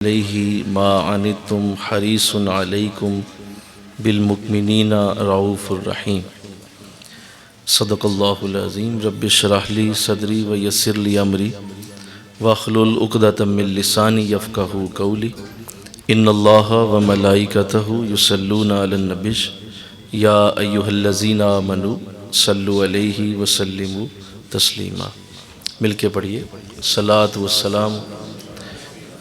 علیہ ما عنتم حریص علیکم بالمؤمنین رؤوف الرحیم۔ صدق اللہ العظیم۔ رب اشرح لی صدری ویسر لی امری واحلل عقدۃ من لسانی یفقہوا قولی۔ ان اللہ وملائکتہ یصلون علی النبی یا ایھا الذین آمنوا صلوا علیہ وسلموا تسلیما۔ مل کے پڑھیے، صلاۃ والسلام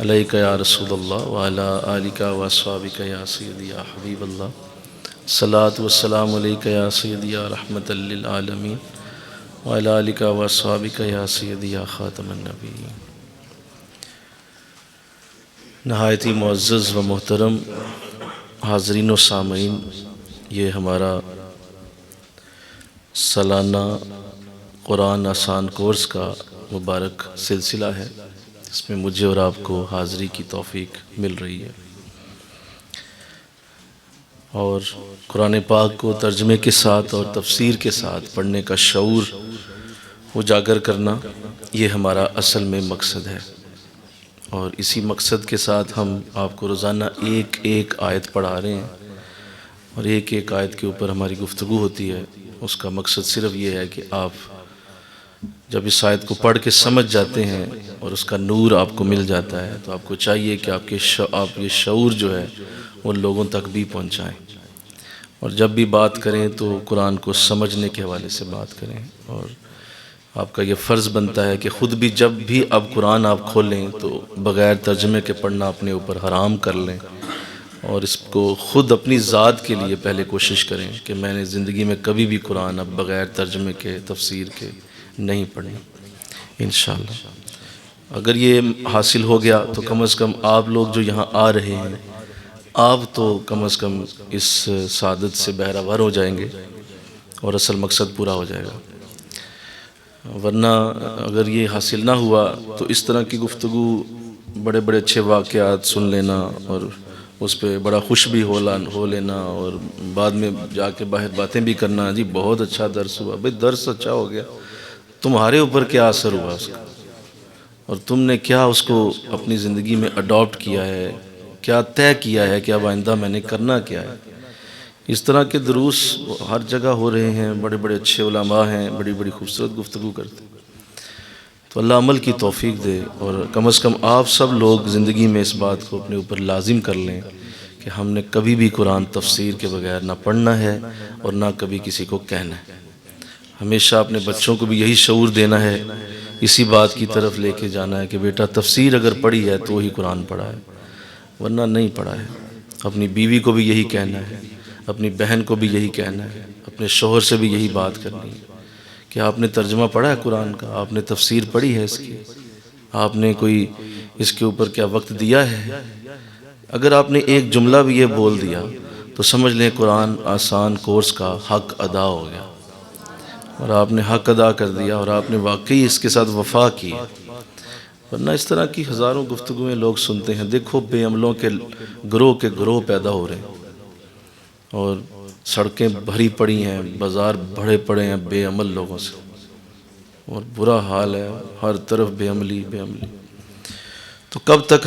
علیک یا رسول اللہ وعلی آلک واصحابک یا سیدی یا حبیب اللہ۔ صلاۃ والسلام علیک یا سیدی یا رحمۃ للعالمین وعلی آلک واصحابک یا سیدی یا خاتم النبیین۔ نہایت ہی معزز و محترم حاضرین و سامعین، یہ ہمارا سالانہ قرآن آسان کورس کا مبارک سلسلہ ہے، اس میں مجھے اور آپ کو حاضری کی توفیق مل رہی ہے، اور قرآن پاک کو ترجمے کے ساتھ اور تفسیر کے ساتھ پڑھنے کا شعور اجاگر کرنا، یہ ہمارا اصل میں مقصد ہے، اور اسی مقصد کے ساتھ ہم آپ کو روزانہ ایک ایک آیت پڑھا رہے ہیں، اور ایک ایک آیت کے اوپر ہماری گفتگو ہوتی ہے۔ اس کا مقصد صرف یہ ہے کہ آپ جب اس آیت کو پڑھ کے سمجھ جاتے ہیں اور اس کا نور آپ کو مل جاتا ہے، تو آپ کو چاہیے کہ آپ یہ شعور جو ہے ان لوگوں تک بھی پہنچائیں، اور جب بھی بات کریں تو قرآن کو سمجھنے کے حوالے سے بات کریں، اور آپ کا یہ فرض بنتا ہے کہ خود بھی جب بھی اب قرآن آپ کھولیں تو بغیر ترجمے کے پڑھنا اپنے اوپر حرام کر لیں، اور اس کو خود اپنی ذات کے لیے پہلے کوشش کریں کہ میں نے زندگی میں کبھی بھی قرآن اب بغیر ترجمے کے تفسیر کے نہیں پڑھنا انشاءاللہ۔ اگر یہ حاصل ہو گیا تو کم از کم آپ لوگ جو یہاں آ رہے ہیں، آپ تو کم از کم اس سعادت سے بہرہ ہو جائیں گے اور اصل مقصد پورا ہو جائے گا۔ ورنہ اگر یہ حاصل نہ ہوا تو اس طرح کی گفتگو، بڑے بڑے اچھے واقعات سن لینا اور اس پہ بڑا خوش بھی ہو لینا، اور بعد میں جا کے باہر باتیں بھی کرنا، جی بہت اچھا درس ہوا۔ بھئی درس اچھا ہو گیا، تمہارے اوپر کیا اثر ہوا اس کا، اور تم نے کیا اس کو اپنی زندگی میں اڈاپٹ کیا ہے، کیا طے کیا ہے کہ اب آئندہ میں نے کرنا کیا ہے۔ اس طرح کے دروس ہر جگہ ہو رہے ہیں، بڑے بڑے اچھے علماء ہیں، بڑی بڑی خوبصورت گفتگو کرتے ہیں، تو اللہ عمل کی توفیق دے، اور کم از کم آپ سب لوگ زندگی میں اس بات کو اپنے اوپر لازم کر لیں کہ ہم نے کبھی بھی قرآن تفسیر کے بغیر نہ پڑھنا ہے اور نہ کبھی کسی کو کہنا ہے۔ ہمیشہ اپنے بچوں کو بھی یہی شعور دینا ہے، اسی بات کی طرف لے کے جانا ہے کہ بیٹا تفسیر اگر پڑھی ہے تو ہی قرآن پڑھا ہے، ورنہ نہیں پڑھا ہے۔ اپنی بیوی کو بھی یہی کہنا ہے، اپنی بہن کو بھی یہی کہنا ہے، اپنے شوہر سے بھی یہی بات کرنی ہے کہ آپ نے ترجمہ پڑھا ہے قرآن کا، آپ نے تفسیر پڑھی ہے اس کی، آپ نے کوئی اس کے اوپر کیا وقت دیا ہے۔ اگر آپ نے ایک جملہ بھی یہ بول دیا تو سمجھ لیں قرآن آسان کورس کا حق ادا ہو گیا، اور آپ نے حق ادا کر دیا، اور آپ نے واقعی اس کے ساتھ وفا کی۔ ورنہ اس طرح کی ہزاروں گفتگویں لوگ سنتے ہیں، دیکھو بے عملوں کے گروہ پیدا ہو رہے ہیں، اور سڑکیں بھری پڑی ہیں، بازار بھرے پڑے ہیں بے عمل لوگوں سے، اور برا حال ہے، ہر طرف بے عملی بے عملی۔ تو کب تک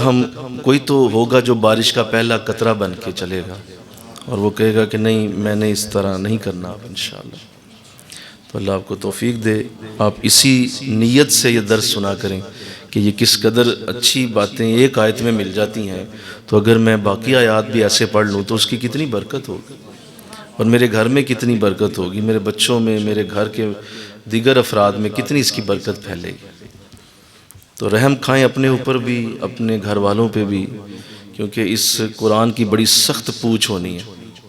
کوئی تو ہوگا جو بارش کا پہلا قطرہ بن کے چلے گا، اور وہ کہے گا کہ نہیں میں نے اس طرح نہیں کرنا اب انشاءاللہ۔ تو اللہ آپ کو توفیق دے، آپ اسی نیت سے یہ درس سنا کریں کہ یہ کس قدر اچھی باتیں ایک آیت میں مل جاتی ہیں، تو اگر میں باقی آیات بھی ایسے پڑھ لوں تو اس کی کتنی برکت ہوگی، اور میرے گھر میں کتنی برکت ہوگی، میرے بچوں میں، میرے گھر کے دیگر افراد میں کتنی اس کی برکت پھیلے گی۔ تو رحم کھائیں اپنے اوپر بھی، اپنے گھر والوں پہ بھی، کیونکہ اس قرآن کی بڑی سخت پوچھ ہونی ہے،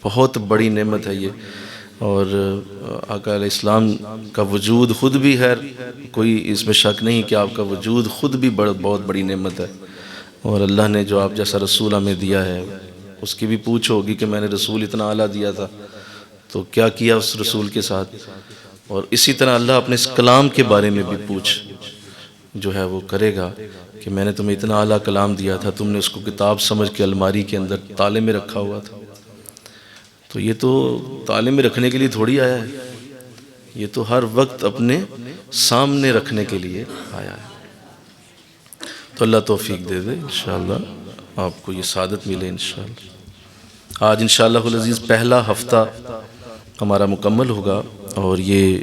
بہت بڑی نعمت ہے یہ، اور آقا علیہ السلام کا وجود خود بھی ہے، کوئی اس میں شک نہیں کہ آپ کا وجود خود بھی بہت بڑی نعمت ہے، اور اللہ نے جو آپ جیسا رسول ہمیں دیا ہے اس کی بھی پوچھ ہوگی کہ میں نے رسول اتنا اعلیٰ دیا تھا تو کیا کیا اس رسول کے ساتھ، اور اسی طرح اللہ اپنے اس کلام کے بارے میں بھی پوچھ جو ہے وہ کرے گا کہ میں نے تمہیں اتنا اعلیٰ کلام دیا تھا، تم نے اس کو کتاب سمجھ کے الماری کے اندر تالے میں رکھا ہوا تھا۔ تو یہ تو تالے میں رکھنے کے لیے تھوڑی آیا ہے، یہ تو ہر وقت اپنے سامنے رکھنے کے لیے آیا ہے۔ تو اللہ توفیق دے دے انشاءاللہ آپ کو یہ سعادت ملے انشاءاللہ۔ آج انشاءاللہ العزیز پہلا ہفتہ ہمارا مکمل ہوگا، اور یہ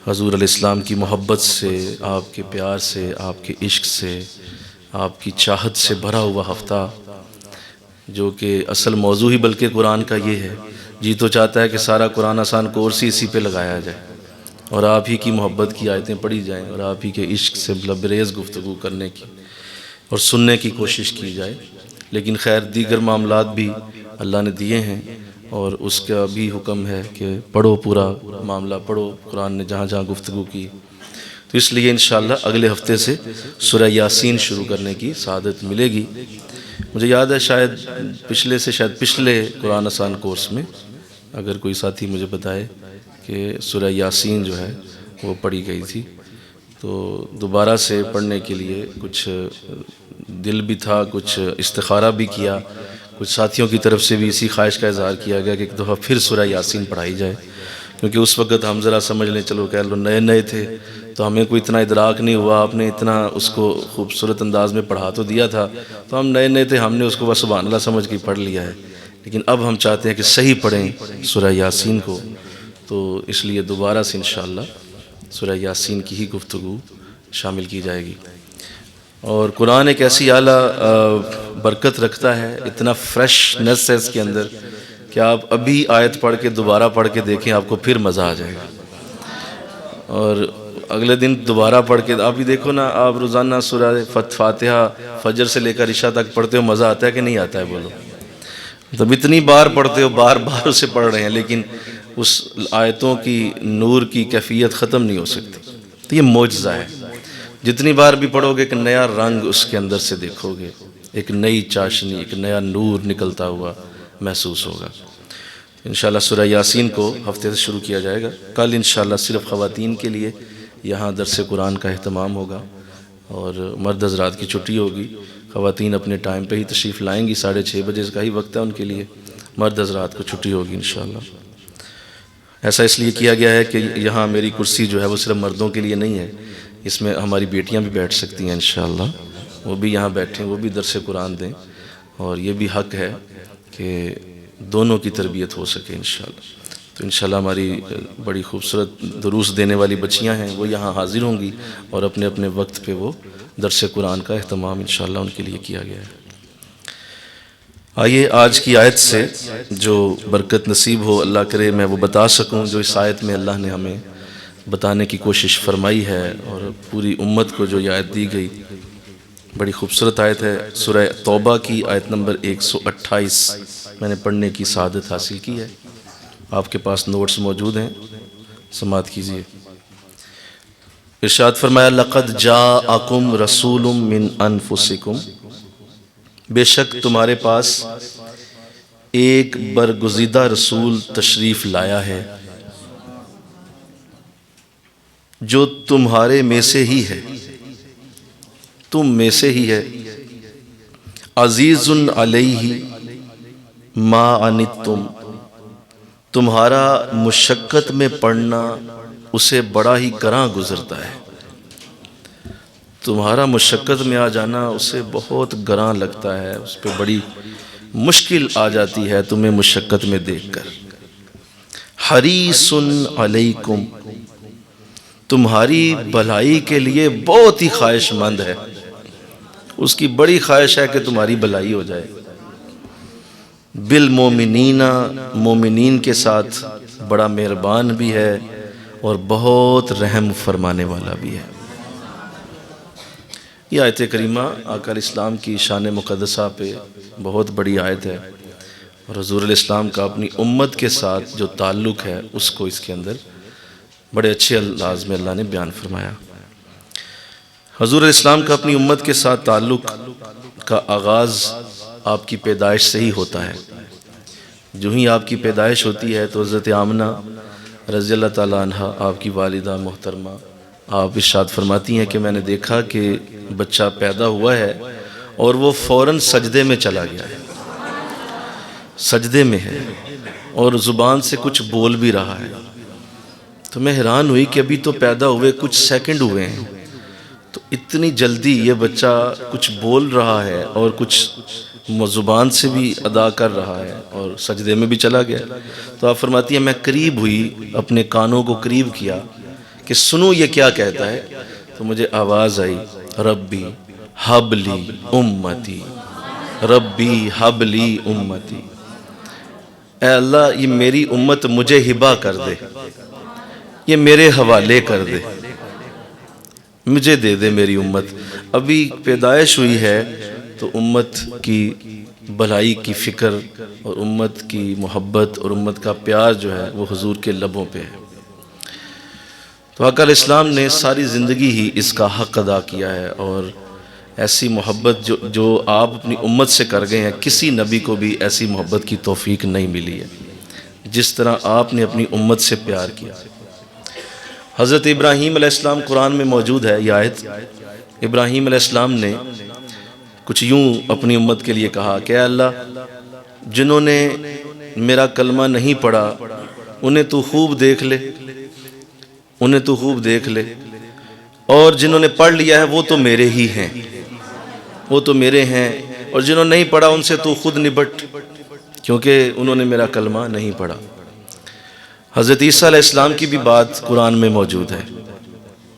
حضور علیہ السلام کی محبت سے، آپ کے پیار سے، آپ کے عشق سے، آپ کی چاہت سے بھرا ہوا ہفتہ، جو کہ اصل موضوع ہی بلکہ قرآن کا یہ ہے۔ جی تو چاہتا ہے کہ سارا قرآن آسان کورس ہی اسی پہ لگایا جائے، اور آپ ہی کی محبت کی آیتیں پڑھی جائیں، اور آپ ہی کے عشق سے لبریز گفتگو کرنے کی اور سننے کی کوشش کی جائے۔ لیکن خیر دیگر معاملات بھی اللہ نے دیے ہیں، اور اس کا بھی حکم ہے کہ پڑھو، پورا معاملہ پڑھو، قرآن نے جہاں جہاں گفتگو کی۔ تو اس لیے انشاءاللہ اگلے ہفتے سے سورہ یاسین شروع کرنے کی سعادت ملے گی۔ مجھے یاد ہے شاید پچھلے قرآن آسان کورس میں اگر کوئی ساتھی مجھے بتائے کہ سورہ یاسین جو ہے وہ پڑھی گئی تھی، تو دوبارہ سے پڑھنے کے لیے کچھ دل بھی تھا، کچھ استخارہ بھی کیا، کچھ ساتھیوں کی طرف سے بھی اسی خواہش کا اظہار کیا گیا کہ ایک دفعہ پھر سورہ یاسین پڑھائی جائے، کیونکہ اس وقت ہم ذرا سمجھ لیں، چلو کہہ لو نئے تھے تو ہمیں کوئی اتنا ادراک نہیں ہوا، آپ نے اتنا اس کو خوبصورت انداز میں پڑھا تو دیا تھا، تو ہم نئے تھے، ہم نے اس کو بس سبحان اللہ سمجھ کے پڑھ لیا ہے۔ لیکن اب ہم چاہتے ہیں کہ صحیح پڑھیں سورہ یاسین کو، تو اس لیے دوبارہ سے انشاءاللہ سورہ یاسین کی ہی گفتگو شامل کی جائے گی۔ اور قرآن ایک ایسی اعلیٰ برکت رکھتا ہے، اتنا فریشنس ہے اس کے اندر کہ آپ ابھی آیت پڑھ کے دوبارہ پڑھ کے دیکھیں، آپ کو پھر مزہ آ جائے گا، اور اگلے دن دوبارہ پڑھ کے آپ بھی دیکھو نا، آپ روزانہ سورہ فاتحہ فجر سے لے کر عشاء تک پڑھتے ہو، مزہ آتا ہے کہ نہیں آتا ہے؟ بولو۔ تب اتنی بار پڑھتے ہو، بار اسے پڑھ رہے ہیں، لیکن اس آیتوں کی نور کی کیفیت ختم نہیں ہو سکتی۔ تو یہ معجزہ ہے، جتنی بار بھی پڑھو گے ایک نیا رنگ اس کے اندر سے دیکھو گے، ایک نئی چاشنی، ایک نیا نور نکلتا ہوا محسوس ہوگا۔ انشاءاللہ سورہ یاسین کو ہفتے سے شروع کیا جائے گا۔ کل انشاءاللہ صرف خواتین کے لیے یہاں درس قرآن کا اہتمام ہوگا، اور مرد حضرات کی چھٹی ہوگی۔ خواتین اپنے ٹائم پہ ہی تشریف لائیں گی، 6:30 بجے کا ہی وقت ہے ان کے لیے، مرد حضرات کو چھٹی ہوگی انشاءاللہ۔ ایسا اس لیے کیا گیا ہے کہ یہاں میری کرسی جو ہے وہ صرف مردوں کے لیے نہیں ہے، اس میں ہماری بیٹیاں بھی بیٹھ سکتی ہیں انشاءاللہ، وہ بھی یہاں بیٹھیں، وہ بھی درس قرآن دیں، اور یہ بھی حق ہے کہ دونوں کی تربیت ہو سکے انشاءاللہ۔ تو انشاءاللہ ہماری بڑی خوبصورت دروس دینے والی بچیاں ہیں، وہ یہاں حاضر ہوں گی، اور اپنے اپنے وقت پہ وہ درس قرآن کا اہتمام انشاءاللہ ان کے لیے کیا گیا ہے۔ آئیے آج کی آیت سے جو برکت نصیب ہو، اللہ کرے میں وہ بتا سکوں جو اس آیت میں اللہ نے ہمیں بتانے کی کوشش فرمائی ہے، اور پوری امت کو جو یہ آیت دی گئی۔ بڑی خوبصورت آیت ہے، سورہ توبہ کی آیت نمبر 128 میں نے پڑھنے کی سعادت حاصل کی ہے۔ آپ کے پاس نوٹس موجود ہیں، سماعت کیجیے۔ ارشاد فرمایا، لَقَدْ جَاءَكُمْ رَسُولٌ مِّنْ أَنفُسِكُمْ، بے شک تمہارے پاس ایک برگزیدہ رسول تشریف لایا ہے، جو تمہارے میں سے ہی ہے، تم میں سے ہی ہے، عزیز علیہ ما عنتم، تمہارا مشقت میں پڑنا اسے بڑا ہی گراں گزرتا ہے، تمہارا مشقت میں آ جانا اسے بہت گراں لگتا ہے، اس پہ بڑی مشکل آ جاتی ہے تمہیں مشقت میں دیکھ کر۔ حریص علیکم، تمہاری بھلائی کے لیے بہت ہی خواہش مند ہے، اس کی بڑی خواہش ہے کہ تمہاری بھلائی ہو جائے۔ بالمومنین، مومنین کے ساتھ بڑا مہربان بھی ہے اور بہت رحم فرمانے والا بھی ہے۔ یہ آیت کریمہ آقا علیہ السلام کی شان مقدسہ پہ بہت بڑی آیت ہے، اور حضور علیہ السلام کا اپنی امت کے ساتھ جو تعلق ہے اس کو اس کے اندر بڑے اچھے انداز میں اللہ نے بیان فرمایا۔ حضور علیہ السلام کا اپنی امت کے ساتھ تعلق کا آغاز آپ کی پیدائش سے ہی ہوتا ہے۔ جو ہی آپ کی پیدائش ہوتی ہے تو حضرت آمنہ رضی اللہ تعالیٰ عنہ، آپ کی والدہ محترمہ، آپ ارشاد فرماتی ہیں کہ میں نے دیکھا کہ بچہ پیدا ہوا ہے اور وہ فوراً سجدے میں چلا گیا ہے، سجدے میں ہے اور زبان سے کچھ بول بھی رہا ہے۔ تو میں حیران ہوئی کہ ابھی تو پیدا ہوئے کچھ سیکنڈ ہوئے ہیں، تو اتنی جلدی یہ بچہ کچھ بول رہا ہے اور کچھ زبان سے بھی ادا کر رہا ہے اور سجدے میں بھی چلا گیا. تو آپ فرماتی ہیں میں قریب ہوئی، اپنے کانوں کو قریب کیا کہ سنو یہ کیا کہتا ہے. تو مجھے آواز آئی ربی حب لی امتی، ربی حب لی امتی، اے اللہ یہ میری امت مجھے ہبہ کر دے، یہ میرے حوالے کر دے، مجھے دے دے میری امت. ابھی پیدائش ہوئی ہے تو امت کی بھلائی کی فکر اور امت کی محبت اور امت کا پیار جو ہے وہ حضور کے لبوں پہ ہے. تو آقا علیہ السلام نے ساری زندگی ہی اس کا حق ادا کیا ہے، اور ایسی محبت جو آپ اپنی امت سے کر گئے ہیں، کسی نبی کو بھی ایسی محبت کی توفیق نہیں ملی ہے جس طرح آپ نے اپنی امت سے پیار کیا. حضرت ابراہیم علیہ السلام قرآن میں موجود ہے یہ آیت. ابراہیم علیہ السلام نے کچھ یوں اپنی امت کے لیے کہا کہ اے اللہ جنہوں نے میرا کلمہ نہیں پڑھا انہیں تو خوب دیکھ لے، انہیں تو خوب دیکھ لے، اور جنہوں نے پڑھ لیا ہے وہ تو میرے ہی ہیں، وہ تو میرے ہیں، اور جنہوں نے نہیں پڑھا ان سے تو خود نبٹ، کیونکہ انہوں نے میرا کلمہ نہیں پڑھا. حضرت عیسیٰ علیہ السلام کی بھی بات قرآن میں موجود ہے،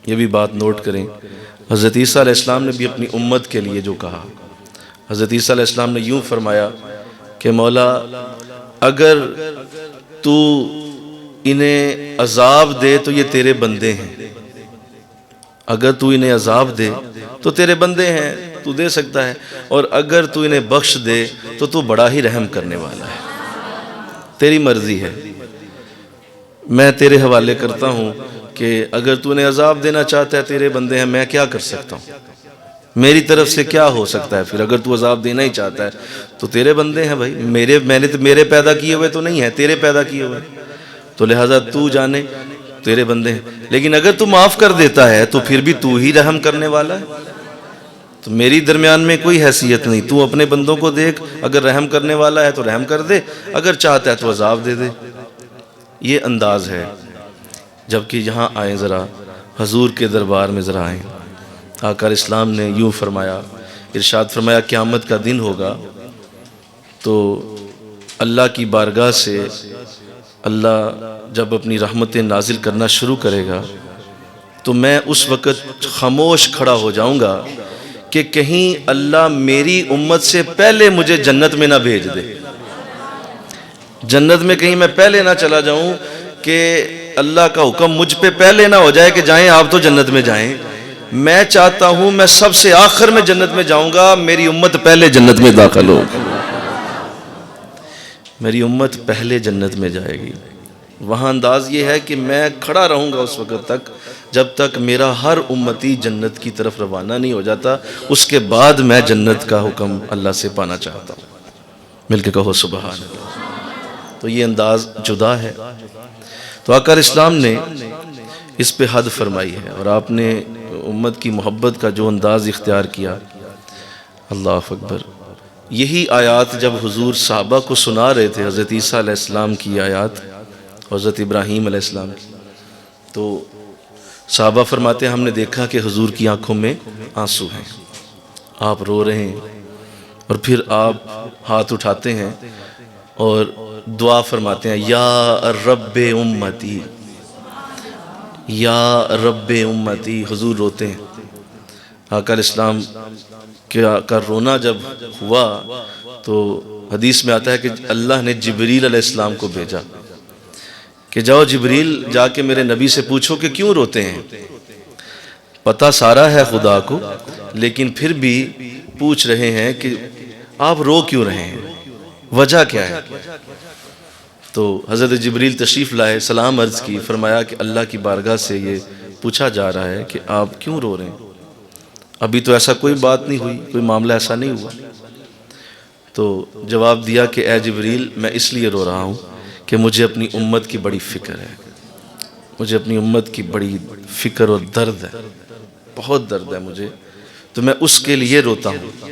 یہ بھی بات نوٹ کریں. حضرت عیسیٰ علیہ السلام نے بھی اپنی امت کے لیے جو کہا، حضرت عیسیٰ علیہ السلام نے یوں فرمایا کہ مولا اگر تو انہیں عذاب دے تو یہ تیرے بندے ہیں، اگر تو انہیں عذاب دے تو تیرے بندے ہیں، تو دے سکتا ہے، اور اگر تو انہیں بخش دے تو تو بڑا ہی رحم کرنے والا ہے، تیری مرضی ہے. میں تیرے حوالے کرتا ہوں کہ اگر تو انہیں عذاب دینا چاہتا ہے تیرے بندے ہیں، میں کیا کر سکتا ہوں، میری طرف سے کیا ہو سکتا ہے. پھر اگر تو عذاب دینا ہی چاہتا ہے تو تیرے بندے ہیں بھائی، میرے پیدا کیے ہوئے تو نہیں ہیں، تیرے پیدا کیے ہوئے، تو لہٰذا تو جانے تیرے بندے ہیں. لیکن اگر تو معاف کر دیتا ہے تو پھر بھی تو ہی رحم کرنے والا ہے، تو میری درمیان میں کوئی حیثیت نہیں. تو اپنے بندوں کو دیکھ، اگر رحم کرنے والا ہے تو رحم کر دے، اگر چاہتا ہے تو عذاب دے دے. یہ انداز ہے. جبکہ یہاں آئیں، ذرا حضور کے دربار میں ذرا آئیں. آقا علیہ السلام نے یوں فرمایا، ارشاد فرمایا قیامت کا دن ہوگا تو اللہ کی بارگاہ سے اللہ جب اپنی رحمتیں نازل کرنا شروع کرے گا تو میں اس وقت خاموش کھڑا ہو جاؤں گا کہ کہیں اللہ میری امت سے پہلے مجھے جنت میں نہ بھیج دے، جنت میں کہیں میں پہلے نہ چلا جاؤں کہ اللہ کا حکم مجھ پہ پہلے نہ ہو جائے کہ جائیں آپ تو جنت میں جائیں. میں چاہتا ہوں میں سب سے آخر میں جنت میں جاؤں گا، میری امت پہلے جنت میں داخل ہو، میری امت پہلے جنت میں جائے گی. وہاں انداز یہ ہے کہ میں کھڑا رہوں گا اس وقت تک جب تک میرا ہر امتی جنت کی طرف روانہ نہیں ہو جاتا. اس کے بعد میں جنت کا حکم اللہ سے پانا چاہتا ہوں. مل کے کہو سبحان اللہ. تو یہ انداز جدا ہے. تو آقا علیہ السلام نے اس پہ حد فرمائی ہے، اور آپ نے امت کی محبت کا جو انداز اختیار کیا، اللہ اکبر. یہی آیات جب حضور صحابہ کو سنا رہے تھے، حضرت عیسیٰ علیہ السلام کی آیات، حضرت ابراہیم علیہ السلام کی، تو صحابہ فرماتے ہیں ہم نے دیکھا کہ حضور کی آنکھوں میں آنسو ہیں، آپ رو رہے ہیں، اور پھر آپ ہاتھ اٹھاتے ہیں اور دعا فرماتے ہیں یا رب امتی، یا رب امتی. حضور روتے ہیں. آقا علیہ السلام کا رونا جب ہوا تو حدیث میں آتا ہے کہ اللہ نے جبریل علیہ السلام کو بھیجا کہ جاؤ جبریل جا کے میرے نبی سے پوچھو کہ کیوں روتے ہیں. پتہ سارا ہے خدا کو، لیکن پھر بھی پوچھ رہے ہیں کہ آپ رو کیوں رہے ہیں، وجہ کیا ہے. تو حضرت جبریل تشریف لائے، سلام عرض کی، فرمایا کہ اللہ کی بارگاہ سے یہ پوچھا جا رہا ہے کہ آپ کیوں رو رہے ہیں، ابھی تو ایسا کوئی بات نہیں ہوئی، کوئی معاملہ ایسا نہیں ہوا. تو جواب دیا کہ اے جبریل میں اس لیے رو رہا ہوں کہ مجھے اپنی امت کی بڑی فکر ہے، مجھے اپنی امت کی بڑی فکر اور درد ہے، بہت درد ہے مجھے، تو میں اس کے لیے روتا ہوں.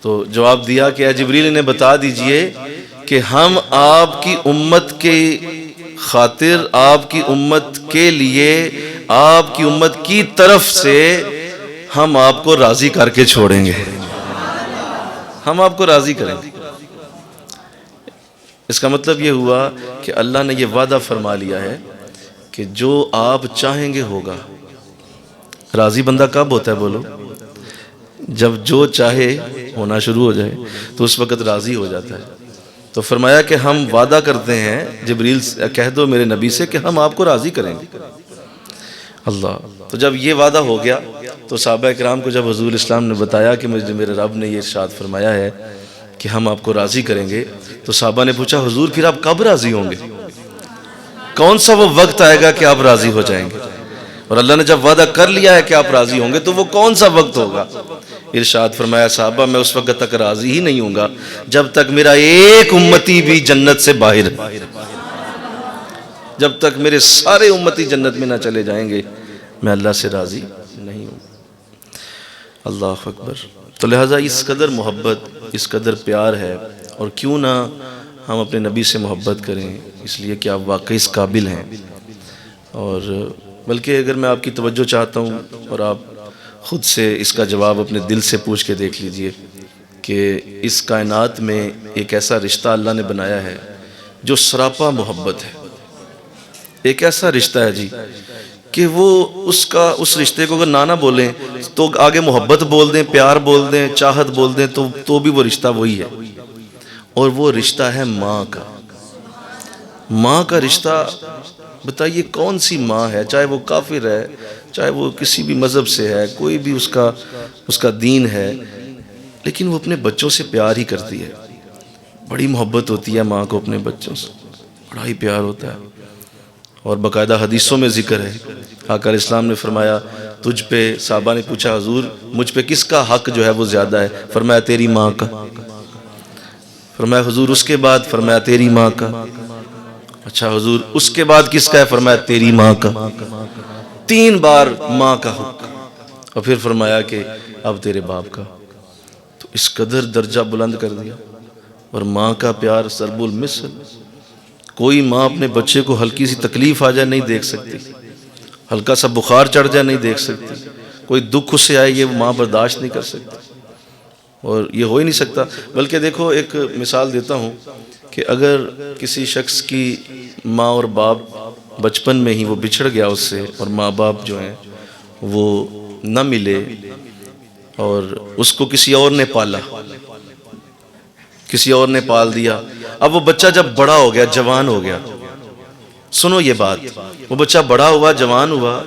تو جواب دیا کہ اے جبریل انہیں بتا دیجئے کہ ہم آپ کی امت کے خاطر، آپ کی امت کے لیے، آپ کی امت کی طرف سے ہم آپ کو راضی کر کے چھوڑیں گے، ہم آپ کو راضی کریں گے۔ اس کا مطلب یہ ہوا کہ اللہ نے یہ وعدہ فرما لیا ہے کہ جو آپ چاہیں گے ہوگا۔ راضی بندہ کب ہوتا ہے بولو؟ جب جو چاہے ہونا شروع ہو جائے تو اس وقت راضی ہو جاتا ہے۔ تو فرمایا کہ ہم وعدہ کرتے ہیں، جبریل کہہ دو میرے نبی سے کہ ہم آپ کو راضی کریں گے۔ اللہ، تو جب یہ وعدہ ہو گیا تو صحابہ کرام کو جب حضور اسلام نے بتایا کہ مجھے میرے رب نے یہ ارشاد فرمایا ہے کہ ہم آپ کو راضی کریں گے، تو صحابہ نے پوچھا حضور پھر آپ کب راضی ہوں گے؟ کون سا وہ وقت آئے گا کہ آپ راضی ہو جائیں گے؟ اور اللہ نے جب وعدہ کر لیا ہے کہ آپ راضی ہوں گے تو وہ کون سا وقت ہوگا؟ ارشاد فرمایا صحابہ میں اس وقت تک راضی ہی نہیں ہوں گا جب تک میرا ایک امتی بھی جنت سے باہر، جب تک میرے سارے امتی جنت میں نہ چلے جائیں گے میں اللہ سے راضی نہیں ہوں۔ اللہ اکبر۔ تو لہٰذا اس قدر محبت، اس قدر پیار ہے، اور کیوں نہ ہم اپنے نبی سے محبت کریں، اس لیے کہ آپ واقعی اس قابل ہیں۔ اور بلکہ اگر میں آپ کی توجہ چاہتا ہوں اور آپ خود سے اس کا جواب اپنے دل سے پوچھ کے دیکھ لیجئے کہ اس کائنات میں ایک ایسا رشتہ اللہ نے بنایا ہے جو سراپا محبت ہے، ایک ایسا رشتہ ہے جی کہ وہ اس رشتے کو اگر نہ بولیں تو آگے محبت بول دیں، پیار بول دیں، چاہت بول دیں تو بھی وہ رشتہ وہی ہے، اور وہ رشتہ ہے ماں کا۔ ماں کا رشتہ، بتائیے کون سی ماں ہے، چاہے وہ کافر ہے، چاہے وہ کسی بھی مذہب سے ہے، کوئی بھی اس کا دین ہے، لیکن وہ اپنے بچوں سے پیار ہی کرتی ہے۔ بڑی محبت ہوتی ہے ماں کو اپنے بچوں سے، بڑا ہی پیار ہوتا ہے۔ اور باقاعدہ حدیثوں میں ذکر ہے، آقا علیہ السلام نے فرمایا تجھ پہ، صحابہ نے پوچھا حضور مجھ پہ کس کا حق جو ہے وہ زیادہ ہے؟ فرمایا تیری ماں کا۔ فرمایا حضور اس کے بعد؟ فرمایا تیری ماں کا۔ اچھا حضور اس کے بعد کس کا ہے؟ فرمایا تیری ماں کا۔ 3 بار ماں کا حق، اور پھر فرمایا کہ اب تیرے باپ کا۔ تو اس قدر درجہ بلند کر دیا۔ اور ماں کا پیار ضرب المثل، کوئی ماں اپنے بچے کو ہلکی سی تکلیف آ جائے نہیں دیکھ سکتی، ہلکا سا بخار چڑھ جائے نہیں دیکھ سکتی، کوئی دکھ اسے آئے یہ ماں برداشت نہیں کر سکتی، اور یہ ہو ہی نہیں سکتا۔ بلکہ دیکھو ایک مثال دیتا ہوں کہ اگر کسی شخص کی ماں اور باپ بچپن میں ہی وہ بچھڑ گیا اس سے، اور ماں باپ جو ہیں وہ نہ ملے، اور اس کو کسی اور نے پالا، کسی اور نے پال دیا، اب وہ بچہ جب بڑا ہو گیا، جوان ہو گیا، سنو یہ بات، وہ بچہ بڑا ہوا، جوان ہوا،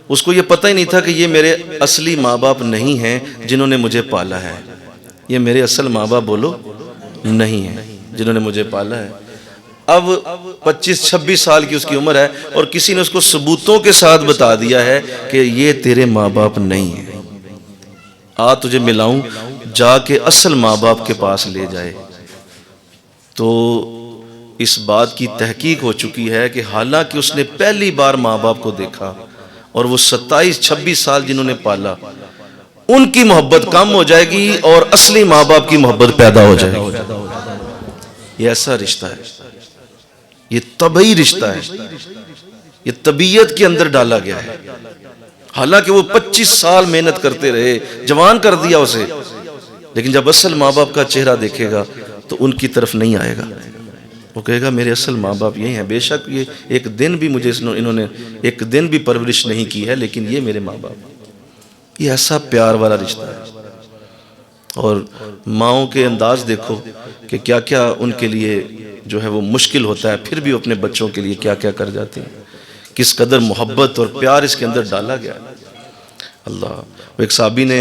اس کو یہ پتہ ہی نہیں تھا کہ یہ میرے اصلی ماں باپ نہیں ہیں جنہوں نے مجھے پالا ہے، یہ میرے اصل ماں باپ بولو نہیں ہیں جنہوں نے مجھے پالا ہے۔ اب 25-26 سال کی اس کی عمر ہے، اور کسی نے اس کو ثبوتوں کے ساتھ بتا دیا ہے کہ یہ تیرے ماں باپ نہیں ہیں، آ تجھے ملاؤں، جا کے اصل ماں باپ کے پاس لے جائے۔ تو اس بات کی تحقیق ہو چکی ہے کہ حالانکہ اس نے پہلی بار ماں باپ کو دیکھا، اور وہ 27-26 سال جنہوں نے پالا، ان کی محبت کم ہو جائے گی اور اصلی ماں باپ کی محبت پیدا ہو جائے گی۔ یہ ایسا رشتہ ہے، یہ طبعی رشتہ ہے، یہ طبیعت کے اندر ڈالا گیا ہے۔ حالانکہ وہ 25 سال محنت کرتے رہے، جوان کر دیا اسے، لیکن جب اصل ماں باپ کا چہرہ دیکھے گا تو ان کی طرف نہیں آئے گا، وہ کہے گا میرے اصل ماں باپ یہی ہیں، بے شک یہ ایک دن بھی مجھے انہوں نے ایک دن بھی پرورش نہیں کی ہے، لیکن یہ میرے ماں باپ۔ یہ ایسا پیار والا رشتہ ہے۔ اور ماؤں کے انداز دیکھو کہ کیا کیا ان کے لیے جو ہے وہ مشکل ہوتا ہے، پھر بھی اپنے بچوں کے لیے کیا کیا کر جاتے ہیں، کس قدر محبت اور پیار اس کے اندر ڈالا گیا ہے۔ اللہ، ایک صحابی نے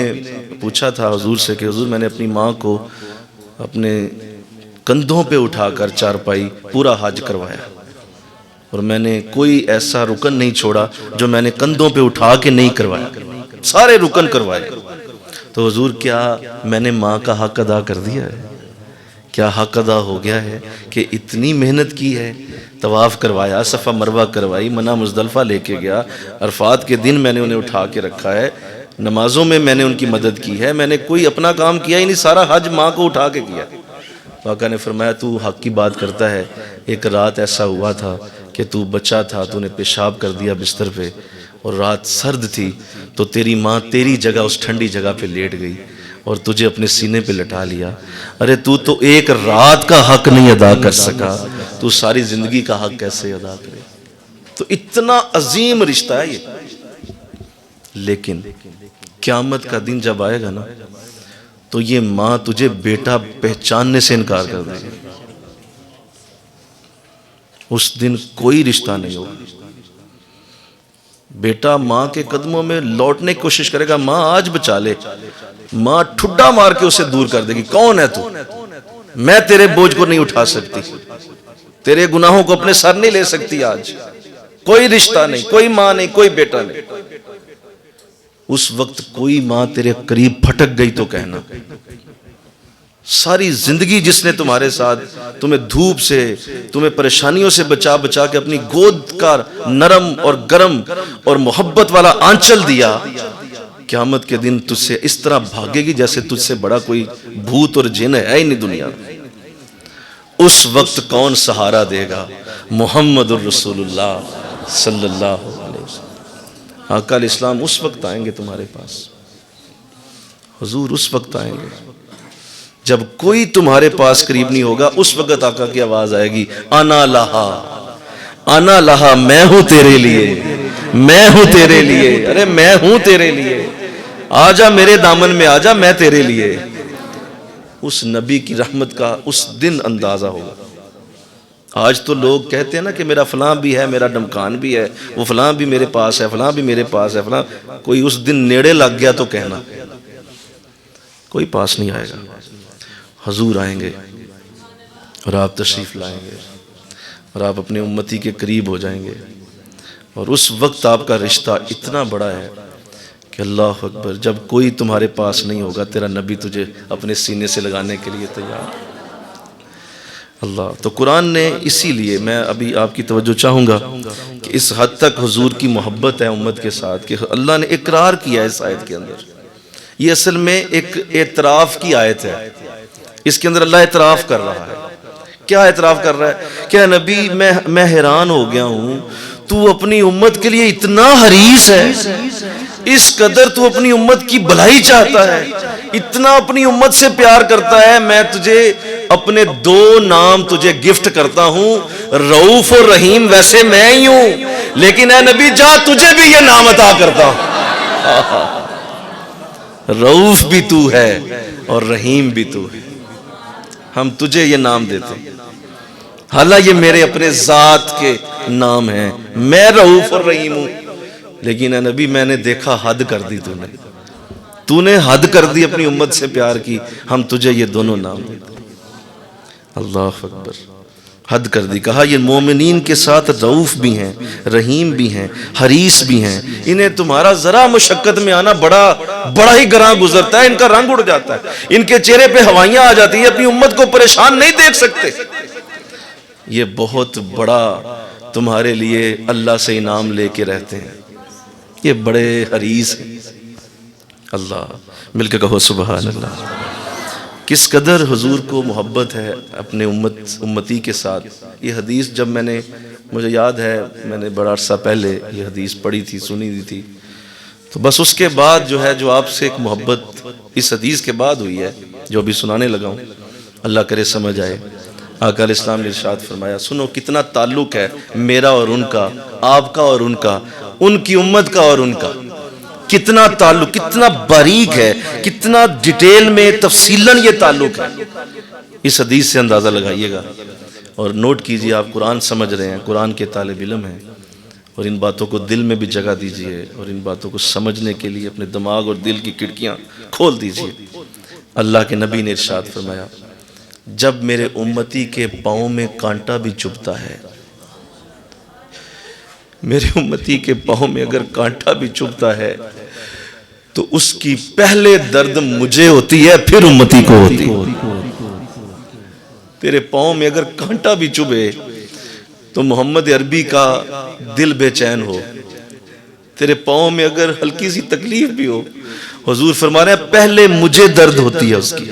پوچھا تھا حضور سے کہ حضور میں نے اپنی ماں کو اپنے کندھوں پہ اٹھا کر چارپائی پورا حج کروایا، اور میں نے کوئی ایسا رکن نہیں چھوڑا جو میں نے کندھوں پہ اٹھا کے نہیں کروایا، سارے رکن کروائے۔ تو حضور کیا میں نے ماں کا حق ادا کر دیا ہے؟ کیا حق ادا ہو گیا ہے کہ اتنی محنت کی ہے، طواف کروایا، صفا مروہ کروائی، منی مزدلفہ لے کے گیا، عرفات کے دن میں نے انہیں اٹھا کے رکھا ہے، نمازوں میں میں نے ان کی مدد کی ہے، میں نے کوئی اپنا کام کیا ہی نہیں، سارا حج ماں کو اٹھا کے کیا۔ آقا نے فرمایا تو حق کی بات کرتا ہے، ایک رات ایسا ہوا تھا کہ تو بچہ تھا، تو نے پیشاب کر دیا بستر پہ، اور رات سرد تھی تو تیری ماں تیری جگہ اس ٹھنڈی جگہ پہ لیٹ گئی اور تجھے اپنے سینے پہ لٹا لیا. ارے تو ایک رات کا حق نہیں ادا کر سکا, تو ساری زندگی کا حق کیسے ادا کرے؟ تو اتنا عظیم رشتہ ہے یہ. لیکن قیامت کا دن جب آئے گا نا تو یہ ماں تجھے بیٹا پہچاننے سے انکار کر دے گی. اس دن کوئی رشتہ نہیں ہوگا. بیٹا ماں کے قدموں میں لوٹنے کی کوشش کرے گا, ماں آج بچا لے, ماں ٹھڈا مار کے اسے دور کر دے گی, کون ہے تو؟ میں تیرے بوجھ کو نہیں اٹھا سکتی, تیرے گناہوں کو اپنے سر نہیں لے سکتی. آج کوئی رشتہ نہیں, کوئی ماں نہیں, کوئی بیٹا نہیں. اس وقت کوئی ماں تیرے قریب پھٹک گئی تو کہنا, ساری زندگی جس نے تمہارے ساتھ تمہیں دھوپ سے, تمہیں پریشانیوں سے بچا بچا کے اپنی گود کا نرم اور گرم اور محبت والا آنچل دیا, قیامت کے دن تجھ سے اس طرح بھاگے گی جیسے تجھ سے بڑا کوئی بھوت اور جن ہے ہی نہیں دنیا میں. اس وقت کون سہارا دے گا؟ محمد الرسول اللہ صلی اللہ علیہ وسلم. آقا علیہ السلام اس وقت آئیں گے تمہارے پاس, حضور اس وقت آئیں گے جب کوئی تمہارے پاس قریب نہیں ہوگا. اس وقت آقا کی آواز آئے گی, انا لہا, انا لہا, میں ہوں تیرے لیے, میں ہوں تیرے لیے, ارے میں ہوں تیرے لیے, آجا میرے دامن میں آجا, میں تیرے لیے. اس نبی کی رحمت کا اس دن اندازہ ہوگا. آج تو لوگ کہتے ہیں نا کہ میرا فلاں بھی ہے, میرا ڈمکان بھی ہے, وہ فلاں بھی میرے پاس ہے, فلاں بھی میرے پاس ہے, فلاں. کوئی اس دن نیڑے لگ گیا تو کہنا, کوئی پاس نہیں آئے گا. حضور آئیں گے اور آپ تشریف لائیں گے اور آپ اپنے امتی کے قریب ہو جائیں گے. اور اس وقت آپ کا رشتہ اتنا بڑا ہے کہ اللہ اکبر, جب کوئی تمہارے پاس نہیں ہوگا تیرا نبی تجھے اپنے سینے سے لگانے کے لیے تیار. اللہ تو قرآن نے اسی لیے, میں ابھی آپ کی توجہ چاہوں گا کہ اس حد تک حضور کی محبت ہے امت کے ساتھ کہ اللہ نے اقرار کیا ہے اس آیت کے اندر. یہ اصل میں ایک اعتراف کی آیت ہے. اس کے اندر اللہ اعتراف کر رہا ہے. کیا اعتراف کر رہا ہے؟ کہ نبی میں حیران ہو گیا ہوں, تو اپنی امت کے لیے اتنا حریص ہے, اس قدر تو اپنی امت کی بھلائی چاہتا ہے, اتنا اپنی امت سے پیار کرتا ہے. میں تجھے اپنے 2 نام تجھے گفٹ کرتا ہوں, رؤوف اور رحیم. ویسے میں ہی ہوں, لیکن اے نبی جا تجھے بھی یہ نام عطا کرتا ہوں. رؤوف بھی تو ہے اور رحیم بھی تو ہے, ہم تجھے یہ نام دیتے ہیں. حالانکہ یہ میرے اپنے ذات کے نام ہیں, میں رؤوف اور رحیم ہوں, لیکن اے نبی میں نے دیکھا حد کر دی, تو نے حد کر دی اپنی امت سے پیار کی, ہم تجھے یہ دونوں نام دیتے. اللہ اکبر, حد کر دی. کہا یہ مومنین کے ساتھ رؤوف بھی ہیں, رحیم بھی ہیں, حریص بھی ہیں. انہیں تمہارا ذرا مشقت میں آنا بڑا ہی گراں گزرتا ہے, ان کا رنگ اڑ جاتا ہے, ان کے چہرے پہ ہوائیاں آ جاتی ہیں, اپنی امت کو پریشان نہیں دیکھ سکتے. یہ بہت بڑا تمہارے لیے اللہ سے انعام لے کے رہتے ہیں, یہ بڑے حریص ہیں. اللہ, مل کے کہو سبحان اللہ. کس قدر حضور کو محبت ہے اپنے امتی کے ساتھ. یہ حدیث جب مجھے یاد ہے, میں نے بڑا عرصہ پہلے یہ حدیث پڑھی تھی, سنی دی تھی, تو بس اس کے بعد جو آپ سے ایک محبت اس حدیث کے بعد ہوئی ہے جو ابھی سنانے لگا ہوں. اللہ کرے سمجھ آئے. آقا علیہ السلام نے ارشاد فرمایا, سنو کتنا تعلق ہے میرا اور ان کا, آپ کا اور ان کا, ان کی امت کا اور ان کا. کتنا تعلق, کتنا باریک ہے, کتنا ڈیٹیل میں تفصیلاً یہ تعلق ہے. اس حدیث سے اندازہ لگائیے گا اور نوٹ کیجئے. آپ قرآن سمجھ رہے ہیں, قرآن کے طالب علم ہیں, اور ان باتوں کو دل میں بھی جگہ دیجئے اور ان باتوں کو سمجھنے کے لیے اپنے دماغ اور دل کی کھڑکیاں کھول دیجئے. اللہ کے نبی نے ارشاد فرمایا, جب میرے امتی کے پاؤں میں کانٹا بھی چبھتا ہے, میرے امتی کے پاؤں میں اگر کانٹا بھی چبھتا ہے تو اس کی پہلے درد مجھے ہوتی ہے, پھر امتی کو ہوتی ہے. تیرے پاؤں میں اگر کانٹا بھی چبھے تو محمد عربی کا دل بے چین ہو, تیرے پاؤں میں اگر ہلکی سی تکلیف بھی ہو, حضور فرما رہے ہیں پہلے مجھے درد ہوتی ہے اس کی,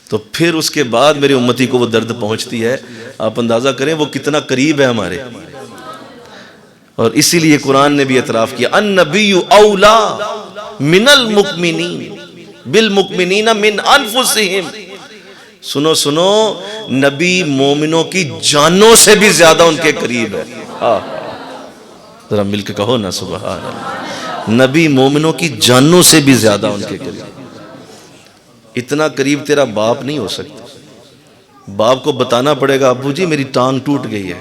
تو پھر اس کے بعد میری امتی کو وہ درد پہنچتی ہے. آپ اندازہ کریں وہ کتنا قریب ہے ہمارے. اور اسی لیے قرآن نے بھی اعتراف کیا النبی اولا من المؤمنین بالمؤمنین من انفسہم. سنو سنو، نبی مومنوں کی جانوں سے بھی زیادہ ان کے قریب ہے. ذرا مل کے کہو نا سبحان اللہ. نبی مومنوں کی جانوں سے بھی زیادہ ان کے قریب. اتنا قریب تیرا باپ نہیں ہو سکتا. باپ کو بتانا پڑے گا ابو جی میری ٹانگ ٹوٹ گئی ہے.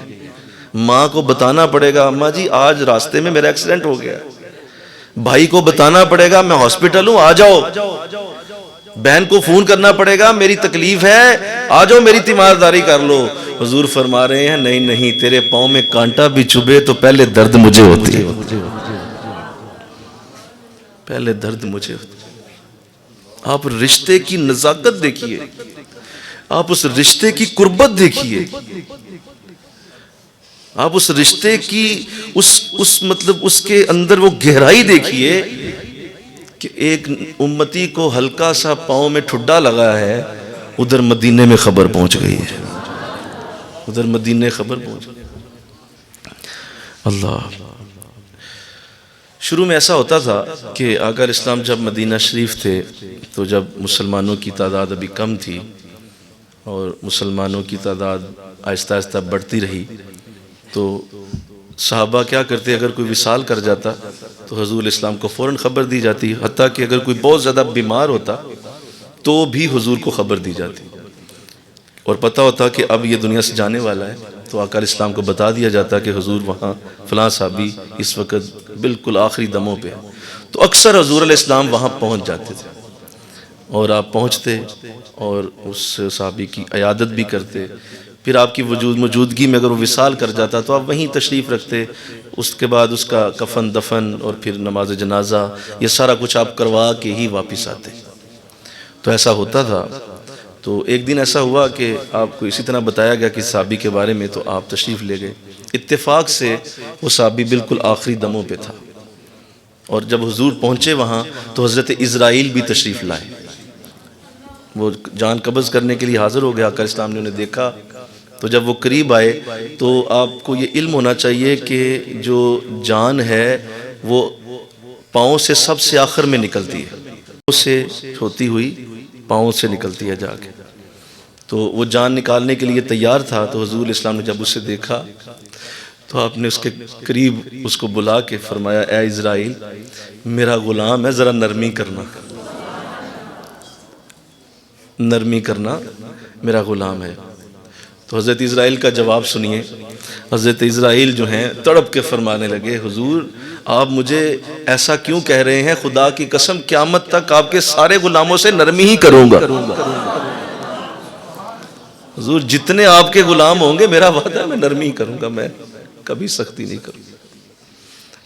ماں کو بتانا پڑے گا اماں جی آج راستے میں میرا ایکسیڈنٹ ہو گیا. بھائی کو بتانا پڑے گا میں ہاسپٹل ہوں آ جاؤ. بہن کو فون کرنا پڑے گا میری تکلیف ہے آ جاؤ میری تیمارداری کر لو. حضور فرما رہے ہیں نہیں نہیں، تیرے پاؤں میں کانٹا بھی چبھے تو پہلے درد مجھے ہوتی ہے. پہلے درد مجھے ہوتی ہے. آپ رشتے کی نزاکت دیکھیے، آپ اس رشتے کی قربت دیکھیے، آپ اس رشتے کی اس کے اندر وہ گہرائی دیکھیے کہ ایک امتی کو ہلکا سا پاؤں میں ٹھڈا لگا ہے، ادھر مدینے میں خبر پہنچ گئی ہے. ادھر مدینے خبر پہنچ گئی. اللہ. شروع میں ایسا ہوتا تھا کہ آقا اسلام جب مدینہ شریف تھے تو جب مسلمانوں کی تعداد ابھی کم تھی اور مسلمانوں کی تعداد آہستہ آہستہ بڑھتی رہی تو صحابہ کیا کرتے، اگر کوئی وصال کر جاتا تو حضور اسلام کو فوراً خبر دی جاتی، حتیٰ کہ اگر کوئی بہت زیادہ بیمار ہوتا تو بھی حضور کو خبر دی جاتی اور پتہ ہوتا کہ اب یہ دنیا سے جانے والا ہے تو آقا اسلام کو بتا دیا جاتا کہ حضور وہاں فلاں صحابی اس وقت بالکل آخری دموں پہ. تو اکثر حضور علیہ السلام وہاں پہنچ جاتے تھے اور آپ پہنچتے اور اس صحابی کی عیادت بھی کرتے. پھر آپ کی موجودگی میں اگر وہ وصال کر جاتا تو آپ وہیں تشریف رکھتے. اس کے بعد اس کا کفن دفن اور پھر نماز جنازہ یہ سارا کچھ آپ کروا کے ہی واپس آتے. تو ایسا ہوتا تھا. تو ایک دن ایسا ہوا کہ آپ کو اسی طرح بتایا گیا کہ صحابی کے بارے میں تو آپ تشریف لے گئے. اتفاق سے وہ صحابی بالکل آخری دموں پہ تھا اور جب حضور پہنچے وہاں تو حضرت اسرائیل بھی تشریف لائے. وہ جان قبض کرنے کے لیے حاضر ہو گیا. آقا اسلام نے انہیں دیکھا تو جب وہ قریب آئے تو آپ کو یہ علم ہونا چاہیے کہ جو جان ہے وہ پاؤں سے سب سے آخر میں نکلتی ہے. پاؤں سے ہوتی ہوئی پاؤں سے نکلتی ہے جا کے. تو وہ جان نکالنے کے لیے تیار تھا تو حضور اسلام نے جب اسے دیکھا تو آپ نے اس کے قریب اس کو بلا کے فرمایا اے اسرائیل میرا غلام ہے، ذرا نرمی کرنا، نرمی کرنا، میرا غلام ہے. تو حضرت اسرائیل کا جواب سنیے. حضرت اسرائیل جو ہیں تڑپ کے فرمانے لگے حضور آپ مجھے ایسا کیوں کہہ رہے ہیں؟ خدا کی قسم قیامت تک آپ کے سارے غلاموں سے نرمی ہی کروں گا. حضور جتنے آپ کے غلام ہوں گے میرا وعدہ ہے میں نرمی ہی کروں گا، میں کبھی سختی نہیں کروں گا.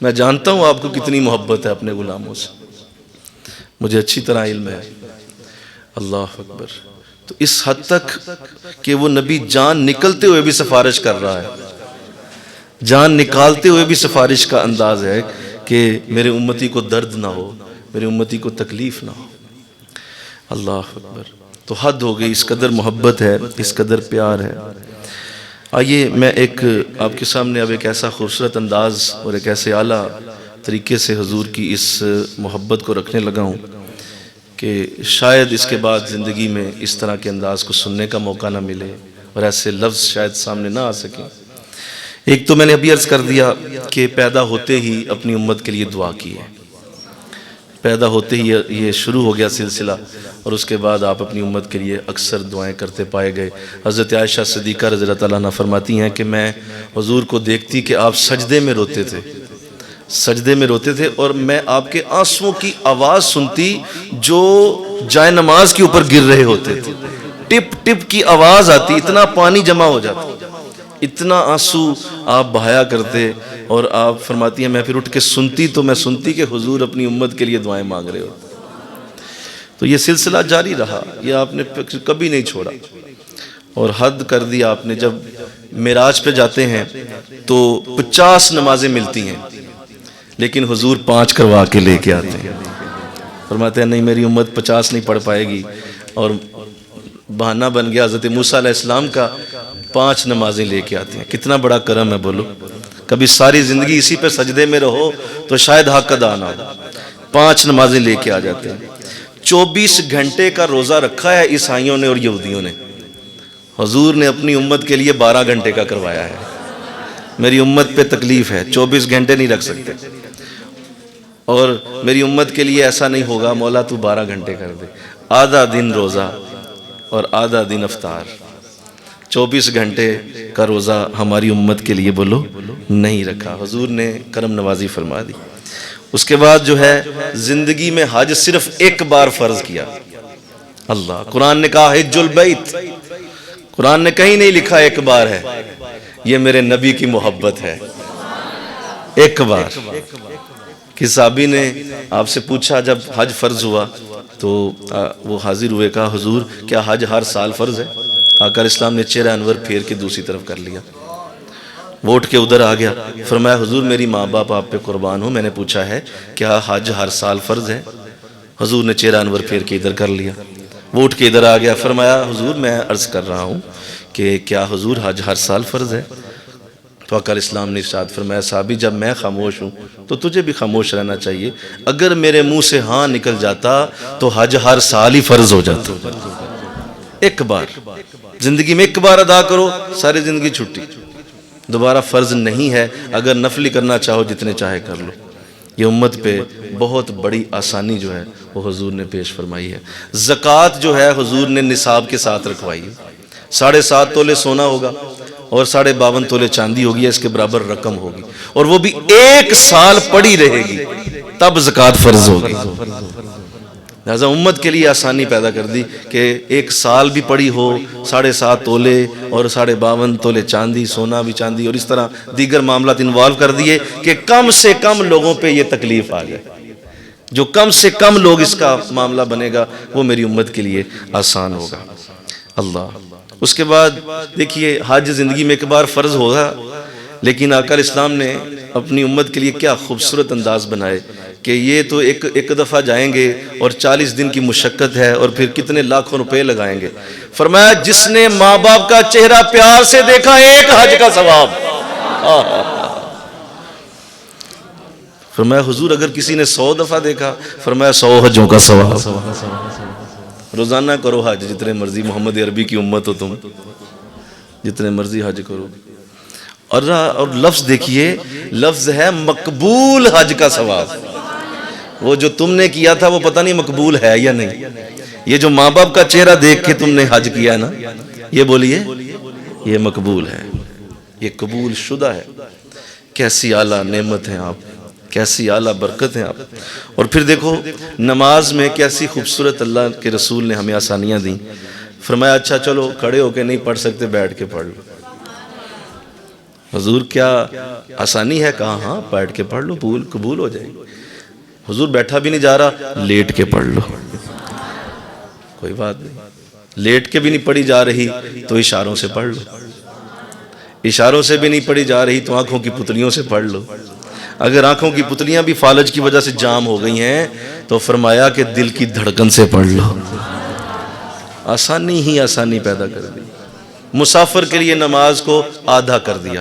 میں جانتا ہوں آپ کو کتنی محبت ہے اپنے غلاموں سے، مجھے اچھی طرح علم ہے. اللہ اکبر. تو اس حد تک کہ وہ نبی جان نکلتے ہوئے بھی سفارش کر رہا ہے. جان نکالتے ہوئے بھی سفارش کا انداز ہے کہ میرے امتی کو درد نہ ہو، میرے امتی کو تکلیف نہ ہو. اللہ اکبر. تو حد ہو گئی، اس قدر محبت ہے، اس قدر پیار ہے. آئیے میں آپ کے سامنے اب ایک ایسا خوبصورت انداز اور ایک ایسے اعلیٰ طریقے سے حضور کی اس محبت کو رکھنے لگا ہوں کہ شاید اس کے بعد زندگی میں اس طرح کے انداز کو سننے کا موقع نہ ملے اور ایسے لفظ شاید سامنے نہ آ سکیں. ایک تو میں نے ابھی عرض کر دیا کہ پیدا ہوتے ہی اپنی امت کے لیے دعا کی ہے. پیدا ہوتے ہی یہ شروع ہو گیا سلسلہ اور اس کے بعد آپ اپنی امت کے لیے اکثر دعائیں کرتے پائے گئے. حضرت عائشہ صدیقہ رضی اللہ تعالیٰ عنہ فرماتی ہیں کہ میں حضور کو دیکھتی کہ آپ سجدے میں روتے تھے، سجدے میں روتے تھے اور میں آپ کے آنسوؤں کی آواز سنتی جو جائے نماز کے اوپر گر رہے ہوتے تھے. ٹپ ٹپ کی آواز آتی، اتنا پانی جمع ہو جاتا، اتنا آنسو آپ بہایا کرتے. اور آپ فرماتی ہیں میں پھر اٹھ کے سنتی تو میں سنتی کہ حضور اپنی امت کے لیے دعائیں مانگ رہے ہوتے. تو یہ سلسلہ جاری رہا، یہ آپ نے کبھی نہیں چھوڑا. اور حد کر دی آپ نے. جب معراج پہ جاتے ہیں تو 50 نمازیں ملتی ہیں لیکن حضور 5 کروا کے لے کے آتے ہیں. فرماتے ہیں نہیں میری امت 50 نہیں پڑھ پائے گی. اور بہانہ بن گیا حضرت موسیٰ علیہ السلام کا، 5 نمازیں لے کے آتے ہیں. کتنا بڑا کرم ہے بولو. کبھی ساری زندگی اسی پہ سجدے میں رہو تو شاید حق ادا نہ ہو۔ 5 نمازیں لے کے آ جاتے ہیں۔ 24 گھنٹے کا روزہ رکھا ہے عیسائیوں نے اور یہودیوں نے، حضور نے اپنی امت کے لیے 12 گھنٹے کا کروایا ہے۔ میری امت پہ تکلیف ہے، 24 گھنٹے نہیں رکھ سکتے، اور میری امت کے لیے ایسا نہیں ہوگا مولا تو 12 گھنٹے کر دے۔ آدھا دن روزہ اور آدھا دن افطار، 24 گھنٹے کا روزہ ہماری امت کے لیے بولو نہیں رکھا، حضور نے کرم نوازی فرما دی۔ اس کے بعد جو ہے زندگی میں حج صرف ایک بار فرض کیا اللہ، قرآن نے کہا حج البیت، قرآن نے کہیں نہیں لکھا ایک بار ہے، یہ میرے نبی کی محبت ہے، ایک بار۔ کہ صحابی نے آپ سے پوچھا جب حج فرض ہوا تو وہ حاضر ہوئے، کہا حضور کیا حج ہر سال فرض ہے؟ آقا اسلام نے چہرہ انور پھیر کے دوسری طرف کر لیا، ووٹ کے ادھر آ گیا، فرمایا حضور میری ماں باپ آپ پہ قربان ہوں، میں نے پوچھا ہے کیا حج ہر سال فرض ہے؟ حضور نے چہرہ انور پھیر کے ادھر کر لیا، ووٹ کے ادھر آ گیا، فرمایا حضور میں عرض کر رہا ہوں کہ کیا حضور حج ہر سال فرض ہے؟ تو آقا اسلام نے ارشاد فرمایا صحابی جب میں خاموش ہوں تو تجھے بھی خاموش رہنا چاہیے، اگر میرے منہ سے ہاں نکل جاتا تو حج ہر سال ہی فرض ہو جاتا۔ ایک بار زندگی میں ایک بار ادا کرو، ساری زندگی چھٹی، دوبارہ فرض نہیں ہے، اگر نفلی کرنا چاہو جتنے چاہے کر لو۔ یہ امت پہ بہت بڑی آسانی جو ہے وہ حضور نے پیش فرمائی ہے۔ زکوٰۃ جو ہے حضور نے نصاب کے ساتھ رکھوائی ہے، 7.5 تولے سونا ہوگا اور 52.5 تولے چاندی ہوگی، اس کے برابر رقم ہوگی، اور وہ بھی 1 سال پڑی رہے گی تب زکوٰۃ فرض ہوگی۔ لہذا امت کے لیے آسانی پیدا کر دی کہ 1 سال بھی پڑی ہو، 7.5 تولے اور 52.5 تولے چاندی، سونا بھی چاندی، اور اس طرح دیگر معاملات انوالو کر دیے کہ کم سے کم لوگوں پہ یہ تکلیف آ جائے، جو کم سے کم لوگ اس کا معاملہ بنے گا وہ میری امت کے لیے آسان ہوگا۔ اللہ، اس کے بعد دیکھیے حج زندگی میں ایک بار فرض ہوگا، لیکن آقا اسلام نے اپنی امت کے لیے کیا خوبصورت انداز بنائے کہ یہ تو ایک دفعہ جائیں گے اور 40 دن کی مشقت ہے اور پھر کتنے لاکھوں روپے لگائیں گے۔ فرمایا جس نے ماں باپ کا چہرہ پیار سے دیکھا 1 حج کا ثواب۔ فرمایا حضور اگر کسی نے 100 دفعہ دیکھا، فرمایا 100 حجوں کا ثواب۔ روزانہ کرو حج جتنے مرضی، محمد عربی کی امت ہو تم، جتنے مرضی حج کرو۔ اور لفظ دیکھیے، لفظ ہے مقبول حج کا ثواب۔ وہ جو تم نے کیا تھا وہ پتہ نہیں مقبول ہے یا نہیں، یہ جو ماں باپ کا چہرہ دیکھ کے تم نے حج کیا ہے نا، یہ بولیے یہ مقبول ہے، یہ قبول شدہ ہے۔ کیسی اعلیٰ نعمت ہیں آپ، کیسی اعلیٰ برکت ہیں آپ۔ اور پھر دیکھو نماز میں کیسی خوبصورت اللہ کے رسول نے ہمیں آسانیاں دیں۔ فرمایا اچھا چلو کھڑے ہو کے نہیں پڑھ سکتے، بیٹھ کے پڑھ لو۔ حضور کیا آسانی ہے، کہا ہاں بیٹھ کے پڑھ لو، قبول ہو جائے گی۔ حضور بیٹھا بھی نہیں جا رہا، لیٹ کے پڑھ لو، کوئی بات نہیں۔ لیٹ کے بھی نہیں پڑھی جا رہی تو اشاروں سے پڑھ لو، اشاروں سے بھی نہیں پڑھی جا رہی تو آنکھوں کی پتلیوں سے پڑھ لو۔ اگر آنکھوں کی پتلیاں بھی فالج کی وجہ سے جام ہو گئی ہیں تو فرمایا کہ دل کی دھڑکن سے پڑھ لو۔ آسانی ہی آسانی پیدا کر دی۔ مسافر کے لیے نماز کو آدھا کر دیا،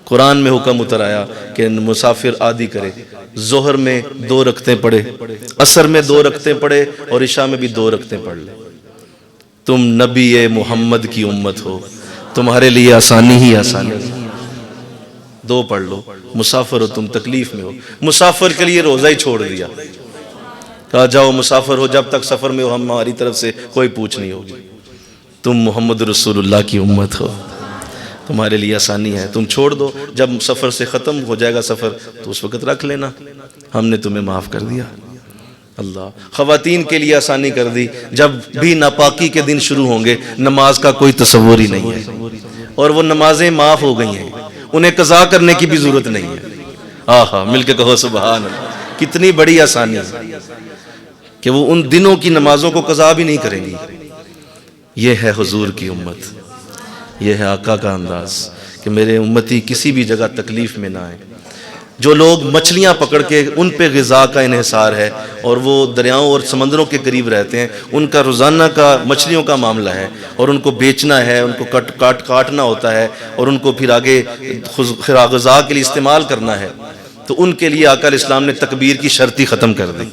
قرآن میں حکم اتر آیا کہ مسافر آدھی کرے، ظہر میں 2 رکعتیں پڑھے، عصر میں 2 رکعتیں پڑھے اور عشاء میں بھی 2 رکعتیں پڑھ لے۔ تم نبی محمد کی امت ہو، تمہارے لیے آسانی ہی آسانی، 2 پڑھ لو۔ مسافر ہو تم، تکلیف میں ہو، مسافر کے لیے روزہ ہی چھوڑ دیا، کہا جاؤ مسافر ہو، جب تک سفر میں ہو ہماری طرف سے کوئی پوچھ نہیں ہوگی۔ تم محمد رسول اللہ کی امت ہو، تمہارے لیے آسانی ہے، تم چھوڑ دو، جب سفر سے ختم ہو جائے گا سفر تو اس وقت رکھ لینا، ہم نے تمہیں معاف کر دیا۔ اللہ، خواتین کے لیے آسانی کر دی، جب بھی ناپاکی کے دن شروع ہوں گے نماز کا کوئی تصور ہی نہیں ہے، اور وہ نمازیں معاف ہو گئی ہیں، انہیں قضا کرنے کی بھی ضرورت نہیں ہے۔ آہا، مل کے کہو سبحان اللہ، کتنی بڑی آسانی ہے کہ وہ ان دنوں کی نمازوں کو قضا بھی نہیں کریں گی۔ یہ ہے حضور کی امت، یہ ہے آقا کا انداز کہ میرے امتی کسی بھی جگہ تکلیف میں نہ آئے۔ جو لوگ مچھلیاں پکڑ کے ان پہ غذا کا انحصار ہے اور وہ دریاؤں اور سمندروں کے قریب رہتے ہیں، ان کا روزانہ کا مچھلیوں کا معاملہ ہے اور ان کو بیچنا ہے، ان کو کاٹنا ہوتا ہے اور ان کو پھر آگے غذا کے لیے استعمال کرنا ہے، تو ان کے لیے آقا علیہ السلام نے تکبیر کی شرط ہی ختم کر دی۔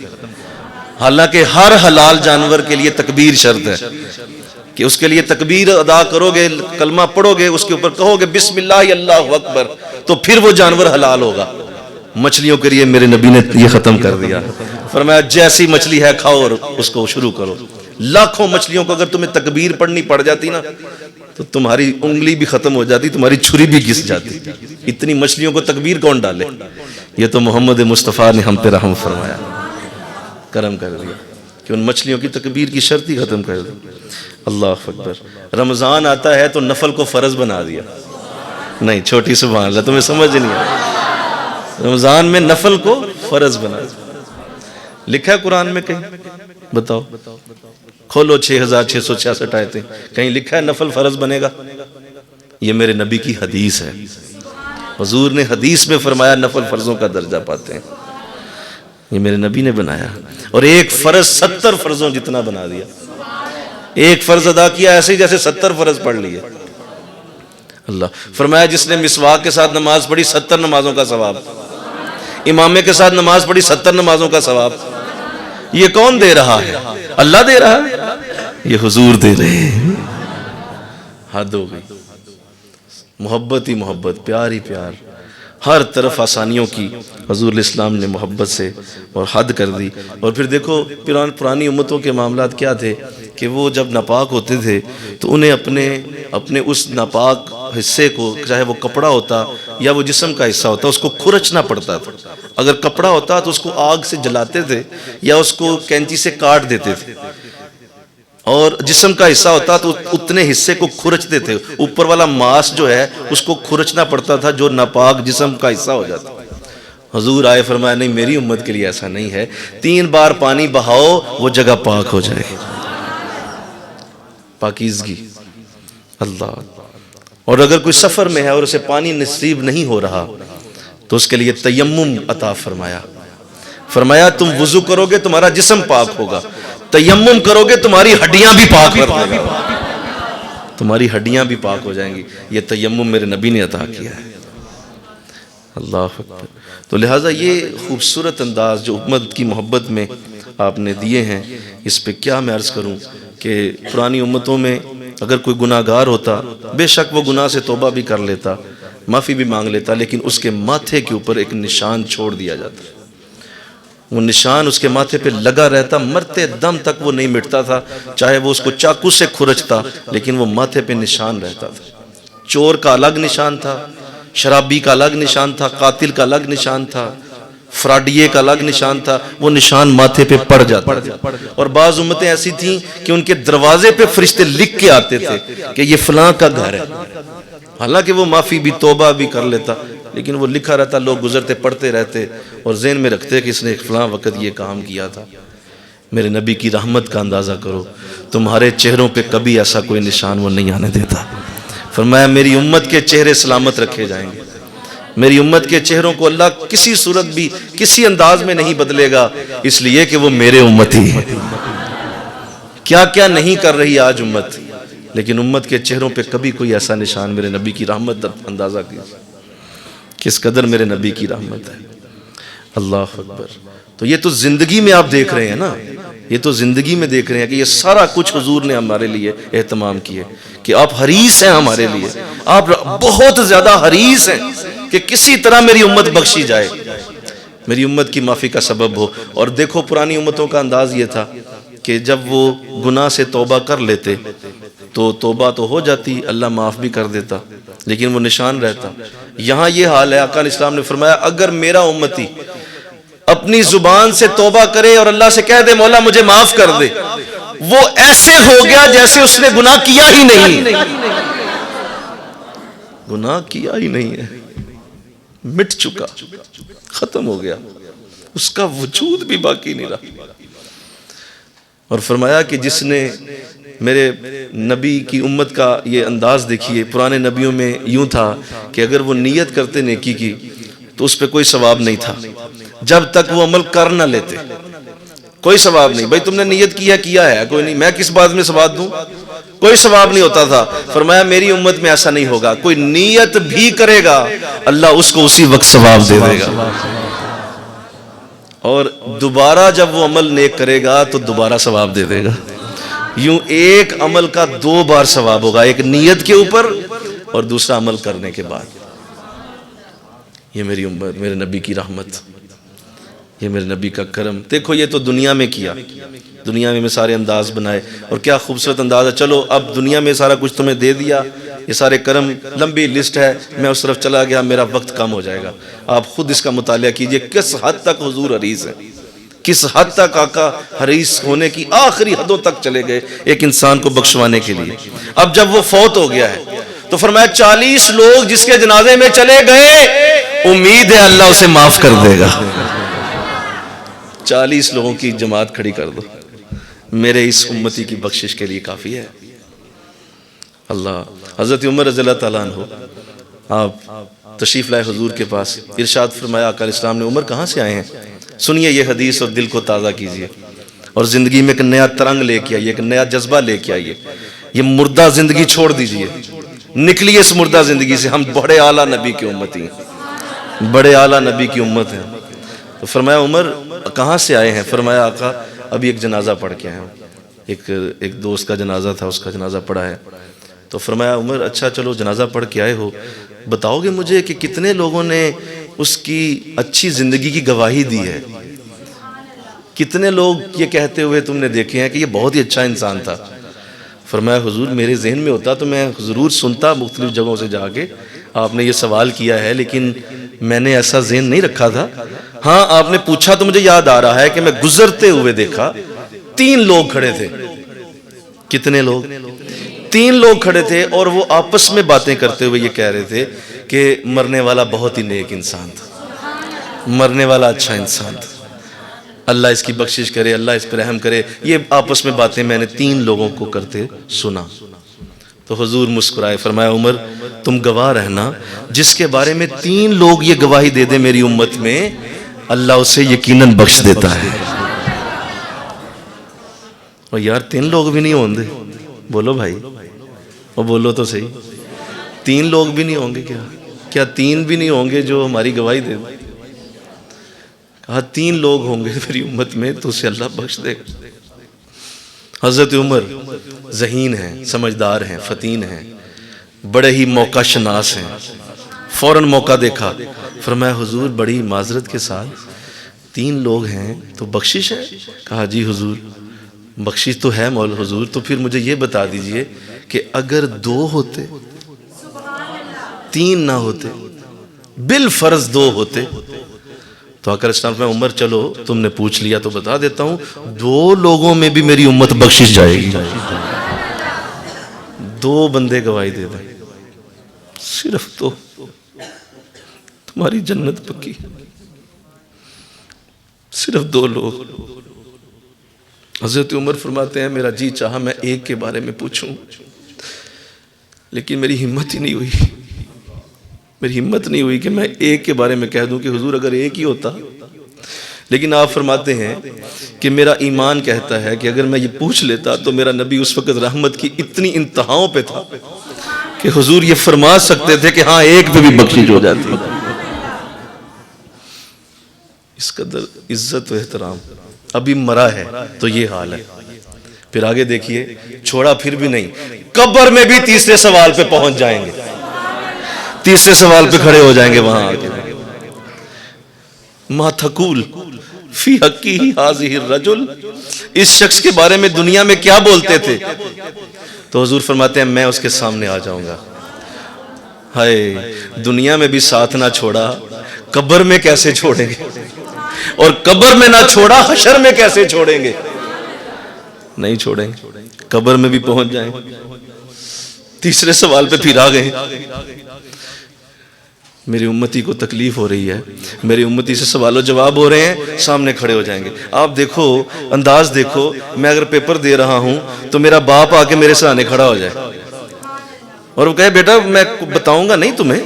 حالانکہ ہر حلال جانور کے لیے تکبیر شرط ہے کہ اس کے لیے تکبیر ادا کرو گے، کلمہ پڑھو گے، اس کے اوپر کہو گے بسم اللہ اللہ اکبر، تو پھر وہ جانور حلال ہوگا۔ مچھلیوں کے لیے میرے نبی نے یہ ختم کر دیا، فرمایا جیسی مچھلی ہے کھاؤ اور اس کو شروع کرو۔ لاکھوں مچھلیوں کو اگر تمہیں تکبیر پڑھنی پڑ جاتی نا تو تمہاری انگلی بھی ختم ہو جاتی، تمہاری چھری بھی گھس جاتی۔ اتنی مچھلیوں کو تکبیر کون ڈالے؟ یہ تو محمد مصطفیٰ نے ہم پہ رحم فرمایا، کرم کر دیا کہ ان مچھلیوں کی تکبیر کی شرط ہی ختم کر دی۔ اللہ اکبر۔ رمضان آتا ہے تو نفل کو فرض بنا دیا، نہیں چھوٹی سبحان اللہ، تمہیں سمجھ نہیں آیا، رمضان میں نفل کو فرض بنا دیا۔ لکھا ہے قرآن میں کہیں؟ بتاؤ، کھولو 6666 آیتیں، کہیں لکھا ہے نفل فرض بنے گا؟ یہ میرے نبی کی حدیث ہے، حضور نے حدیث میں فرمایا نفل فرضوں کا درجہ پاتے ہیں، یہ میرے نبی نے بنایا، اور ایک فرض 70 فرضوں جتنا بنا دیا۔ ایک فرض ادا کیا ایسے ہی جیسے 70 فرض پڑھ لیے۔ اللہ فرمایا جس نے مسواک کے ساتھ نماز پڑھی 70 نمازوں کا ثواب، امامے کے ساتھ نماز پڑھی 70 نمازوں کا ثواب۔ یہ کون دے رہا ہے؟ اللہ دے رہا ہے، یہ حضور دے رہے ہیں۔ حد ہو گئی، محبت ہی محبت، پیار ہی پیار، ہر طرف آسانیوں کی حضور علیہ السلام نے محبت سے اور حد کر دی۔ اور پھر دیکھو پرانی امتوں کے معاملات کیا تھے کہ وہ جب ناپاک ہوتے تھے تو انہیں اپنے اس ناپاک حصے کو، چاہے وہ کپڑا ہوتا یا وہ جسم کا حصہ ہوتا، اس کو کھرچنا پڑتا تھا۔ اگر کپڑا ہوتا تو اس کو آگ سے جلاتے تھے یا اس کو کینچی سے کاٹ دیتے تھے، اور جسم کا حصہ ہوتا تو اتنے حصے کو کھرچتے تھے، اوپر والا ماس جو ہے اس کو کھرچنا پڑتا تھا جو ناپاک جسم کا حصہ ہو جاتا۔ حضور آئے فرمایا نہیں، میری امت کے لیے ایسا نہیں ہے، 3 بار پانی بہاؤ وہ جگہ پاک ہو جائے گی، پاکیزگی۔ اللہ، اور اگر کوئی سفر میں ہے اور اسے پانی نصیب نہیں ہو رہا تو اس کے لیے تیمم عطا فرمایا تم وضو کرو گے تمہارا جسم پاک ہوگا، تیمم کرو گے تمہاری ہڈیاں بھی پاک کر دے گا، تمہاری ہڈیاں بھی پاک ہو جائیں گی۔ یہ تیمم میرے نبی نے عطا کیا ہے۔ اللہ اکبر۔ تو لہٰذا یہ خوبصورت انداز جو امت کی محبت میں آپ نے دیے ہیں، اس پہ کیا میں عرض کروں کہ پرانی امتوں میں اگر کوئی گناہ گار ہوتا، بے شک وہ گناہ سے توبہ بھی کر لیتا، معافی بھی مانگ لیتا، لیکن اس کے ماتھے کے اوپر ایک نشان چھوڑ دیا جاتا، وہ نشان اس کے ماتھے پہ لگا رہتا، مرتے دم تک وہ نہیں مٹتا تھا، چاہے وہ اس کو چاقو سے کھرچتا لیکن وہ ماتھے پہ نشان رہتا تھا۔ چور کا الگ نشان تھا، شرابی کا الگ نشان تھا، قاتل کا الگ نشان تھا، فراڈیے کا الگ نشان تھا، وہ نشان ماتھے پہ پڑ جاتا تھا۔ اور بعض امتیں ایسی تھیں کہ ان کے دروازے پہ فرشتے لکھ کے آتے تھے کہ یہ فلاں کا گھر ہے، حالانکہ وہ معافی بھی توبہ بھی کر لیتا لیکن وہ لکھا رہتا، لوگ گزرتے پڑھتے رہتے اور ذہن میں رکھتے کہ اس نے فلاں وقت یہ کام کیا تھا۔ میرے نبی کی رحمت کا اندازہ کرو، تمہارے چہروں پہ کبھی ایسا کوئی نشان وہ نہیں آنے دیتا۔ فرمایا میری امت کے چہرے سلامت رکھے جائیں گے، میری امت کے چہروں کو اللہ کسی صورت بھی کسی انداز میں نہیں بدلے گا، اس لیے کہ وہ میرے امتی ہیں۔ کیا کیا نہیں کر رہی آج امت، لیکن امت کے چہروں پہ کبھی کوئی ایسا نشان، میرے نبی کی رحمت اندازہ کیجیے کس قدر میرے نبی کی رحمت ہے۔ اللہ اکبر۔ تو یہ تو زندگی میں آپ دیکھ رہے ہیں نا، یہ تو زندگی میں دیکھ رہے ہیں کہ یہ سارا کچھ حضور نے ہمارے لیے اہتمام کیے، کہ آپ حریص ہیں ہمارے لیے، آپ بہت زیادہ حریص ہیں کہ کسی طرح میری امت بخشی جائے، میری امت کی معافی کا سبب ہو۔ اور دیکھو پرانی امتوں کا انداز یہ تھا کہ جب وہ گناہ سے توبہ کر لیتے تو توبہ تو ہو جاتی، اللہ معاف بھی کر دیتا، لیکن وہ نشان رہتا۔ یہاں یہ حال ہے، آقا علیہ السلام نے فرمایا اگر میرا امتی اپنی زبان سے توبہ کرے اور اللہ سے کہہ دے مولا مجھے معاف کر دے، وہ ایسے ہو گیا جیسے اس نے گناہ کیا ہی نہیں، گناہ کیا ہی نہیں ہے، مٹ چکا، ختم ہو گیا، اس کا وجود بھی باقی نہیں رہا۔ اور فرمایا کہ جس نے میرے نبی کی امت کا یہ انداز دیکھیے، پرانے نبیوں میں یوں تھا کہ اگر وہ نیت کرتے نیکی کی تو اس پہ کوئی ثواب نہیں تھا جب تک وہ عمل کر نہ لیتے. کوئی ثواب نہیں. بھائی تم نے نیت کیا ہے کوئی نہیں, میں کس بات میں ثواب دوں, کوئی ثواب نہیں ہوتا تھا. فرمایا میری امت میں ایسا نہیں ہوگا, کوئی نیت بھی کرے گا اللہ اس کو اسی وقت ثواب دے دے گا, اور دوبارہ جب وہ عمل نیک کرے گا تو دوبارہ ثواب دے دے گا. یوں ایک عمل کا 2 بار ثواب ہوگا, ایک نیت کے اوپر اور دوسرا عمل کرنے کے بعد. یہ میری امت, میرے نبی کی رحمت, یہ میرے نبی کا کرم. دیکھو یہ تو دنیا میں کیا, دنیا میں سارے انداز بنائے, اور کیا خوبصورت انداز ہے. چلو اب دنیا میں سارا کچھ تمہیں دے دیا, یہ سارے کرم, لمبی لسٹ ہے, میں اس طرف چلا گیا, میرا وقت کم ہو جائے گا. آپ خود اس کا مطالعہ کیجئے کس حد تک حضور حریص ہے, کس حد تک آقا حریص ہونے کی آخری حدوں تک چلے گئے ایک انسان کو بخشوانے کے لیے. اب جب وہ فوت ہو گیا ہے تو فرمایا 40 لوگ جس کے جنازے میں چلے گئے, امید ہے اللہ اسے معاف کر دے گا. 40 لوگوں کی جماعت کھڑی کر دو, میرے اس امتی کی بخشش کے لیے کافی ہے. اللہ. حضرت عمر رضی اللہ تعالیٰ عنہ آپ تشریف لائے حضور کے پاس, ارشاد فرمایا آقا علیہ السلام نے, عمر کہاں سے آئے ہیں؟ سنیے یہ حدیث اور دل کو تازہ کیجئے, اور زندگی میں ایک نیا ترنگ لے کے آئیے, ایک نیا جذبہ لے کے آئیے. یہ مردہ زندگی چھوڑ دیجئے, نکلیے اس مردہ زندگی سے. ہم بڑے اعلیٰ نبی کی امتی ہیں, بڑے اعلیٰ نبی کی امت ہیں. تو فرمایا عمر کہاں سے آئے ہیں؟ فرمایا آقا ابھی ایک جنازہ پڑھ کے آئے ہیں, ایک دوست کا جنازہ تھا, اس کا جنازہ پڑھا ہے. تو فرمایا عمر اچھا چلو جنازہ پڑھ کے آئے ہو, بتاؤ گے مجھے کہ کتنے لوگوں نے اس کی اچھی زندگی کی گواہی دی ہے, کتنے لوگ یہ کہتے ہوئے تم نے دیکھے ہیں کہ یہ بہت ہی اچھا انسان تھا؟ فرمایا حضور میرے ذہن میں ہوتا تو میں ضرور سنتا مختلف جگہوں سے جا کے, آپ نے یہ سوال کیا ہے لیکن میں نے ایسا ذہن نہیں رکھا تھا. ہاں آپ نے پوچھا تو مجھے یاد آ رہا ہے کہ میں گزرتے ہوئے دیکھا 3 لوگ کھڑے تھے. کتنے لوگ؟ 3 لوگ کھڑے تھے, اور وہ آپس میں باتیں کرتے ہوئے یہ کہہ رہے تھے کہ مرنے والا بہت ہی نیک انسان تھا, مرنے والا اچھا انسان تھا, اللہ اس کی بخشش کرے, اللہ اس پر رحم کرے. یہ آپس میں باتیں میں نے 3 لوگوں کو کرتے سنا. تو حضور مسکرائے, فرمایا عمر تم گواہ رہنا, جس کے بارے میں 3 لوگ یہ گواہی دے دے میری امت میں, اللہ اسے یقیناً بخش دیتا ہے. اور یار 3 لوگ بھی نہیں ہوں گے, بولو بھائی, اور بولو تو صحیح, 3 لوگ بھی نہیں ہوں گے کیا 3 بھی نہیں ہوں گے جو ہماری گواہی دے دیں؟ کہا 3 لوگ ہوں گے میری امت میں تو اسے اللہ بخش دے گا. حضرت عمر ذہین ہیں, سمجھدار ہیں, فطین ہیں, بڑے ہی موقع شناس ہیں. فوراً موقع دیکھا, فرمایا حضور بڑی معذرت کے ساتھ 3 لوگ ہیں تو بخشش ہے؟ کہا جی حضور بخشش تو ہے مولا حضور. تو پھر مجھے یہ بتا دیجئے کہ اگر 2 ہوتے, 3 نہ ہوتے, بالفرض 2 ہوتے, تو آقا علیہ السلام میں عمر چلو تم نے پوچھ لیا تو بتا دیتا ہوں, 2 لوگوں میں بھی میری امت بخشش جائے گی. 2 بندے گواہی دے دیں, صرف 2, تمہاری جنت پکی. صرف 2 لوگ. حضرت عمر فرماتے ہیں میرا جی چاہا میں ایک کے بارے میں پوچھوں, لیکن میری ہمت ہی نہیں ہوئی, میری ہمت نہیں ہوئی کہ میں ایک کے بارے میں کہہ دوں کہ حضور اگر ایک ہی ہوتا. لیکن آپ فرماتے ہیں کہ میرا ایمان کہتا ہے کہ اگر میں یہ پوچھ لیتا تو میرا نبی اس وقت رحمت کی اتنی انتہاؤں پہ تھا کہ حضور یہ فرما سکتے تھے کہ ہاں ایک پہ بھی بخشش ہو جاتی. اس قدر عزت و احترام. ابھی مرا ہے تو یہ حال ہے. پھر آگے دیکھیے, چھوڑا پھر بھی نہیں, قبر میں بھی تیسرے سوال پہ پہنچ جائیں گے, تیسرے سوال پہ کھڑے ہو جائیں گے وہاں آگے. ما تقول فی حقی ہذہ الرجل, اس شخص کے بارے میں دنیا میں کیا بولتے تھے؟ تو حضور فرماتے ہیں میں اس کے سامنے آ جاؤں گا. ہائے دنیا میں بھی ساتھ نہ چھوڑا, قبر میں کیسے چھوڑیں گے, اور قبر میں نہ چھوڑا حشر میں کیسے چھوڑیں گے؟ نہیں چھوڑیں گے, قبر میں بھی پہنچ جائیں. تیسرے سوال پہ پھر آ گئے. میری امتی کو تکلیف ہو رہی ہے, میری امتی سے سوال و جواب ہو رہے ہیں, سامنے کھڑے ہو جائیں گے. آپ دیکھو انداز دیکھو, میں اگر پیپر دے رہا ہوں تو میرا باپ آ کے میرے سامنے کھڑا ہو جائے اور وہ کہے بیٹا میں بتاؤں گا نہیں تمہیں,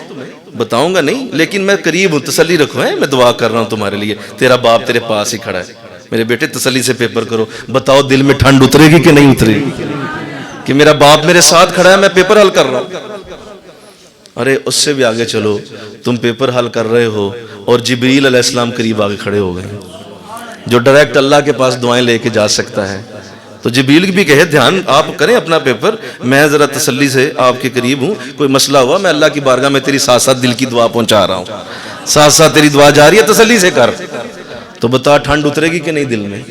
بتاؤں گا نہیں، لیکن میں قریب ہوں، تسلی رکھو ہے، میں دعا کر رہا ہوں تمہارے لیے، تیرا باپ تیرے پاس ہی کھڑا ہے، میرے بیٹے تسلی سے پیپر کرو، بتاؤ دل میں ٹھنڈ اترے گی کہ نہیں اترے گی کہ میرا باپ میرے ساتھ کھڑا ہے، میں پیپر حل کر رہا ہوں۔ ارے اس سے بھی آگے چلو، تم پیپر حل کر رہے ہو اور جبریل علیہ السلام قریب آگے کھڑے ہو گئے، جو ڈائریکٹ اللہ کے پاس دعائیں لے کے جا سکتا ہے، تو جبریل بھی کہے دھیان آپ کریں اپنا پیپر، میں ذرا تسلی سے آپ کے قریب ہوں، کوئی مسئلہ ہوا میں اللہ کی بارگاہ میں تیری ساتھ ساتھ دل کی دعا پہنچا رہا ہوں، ساتھ ساتھ تیری دعا جاری ہے، تسلی سے کر، تو بتا ٹھنڈ اترے گی کہ نہیں دل میں؟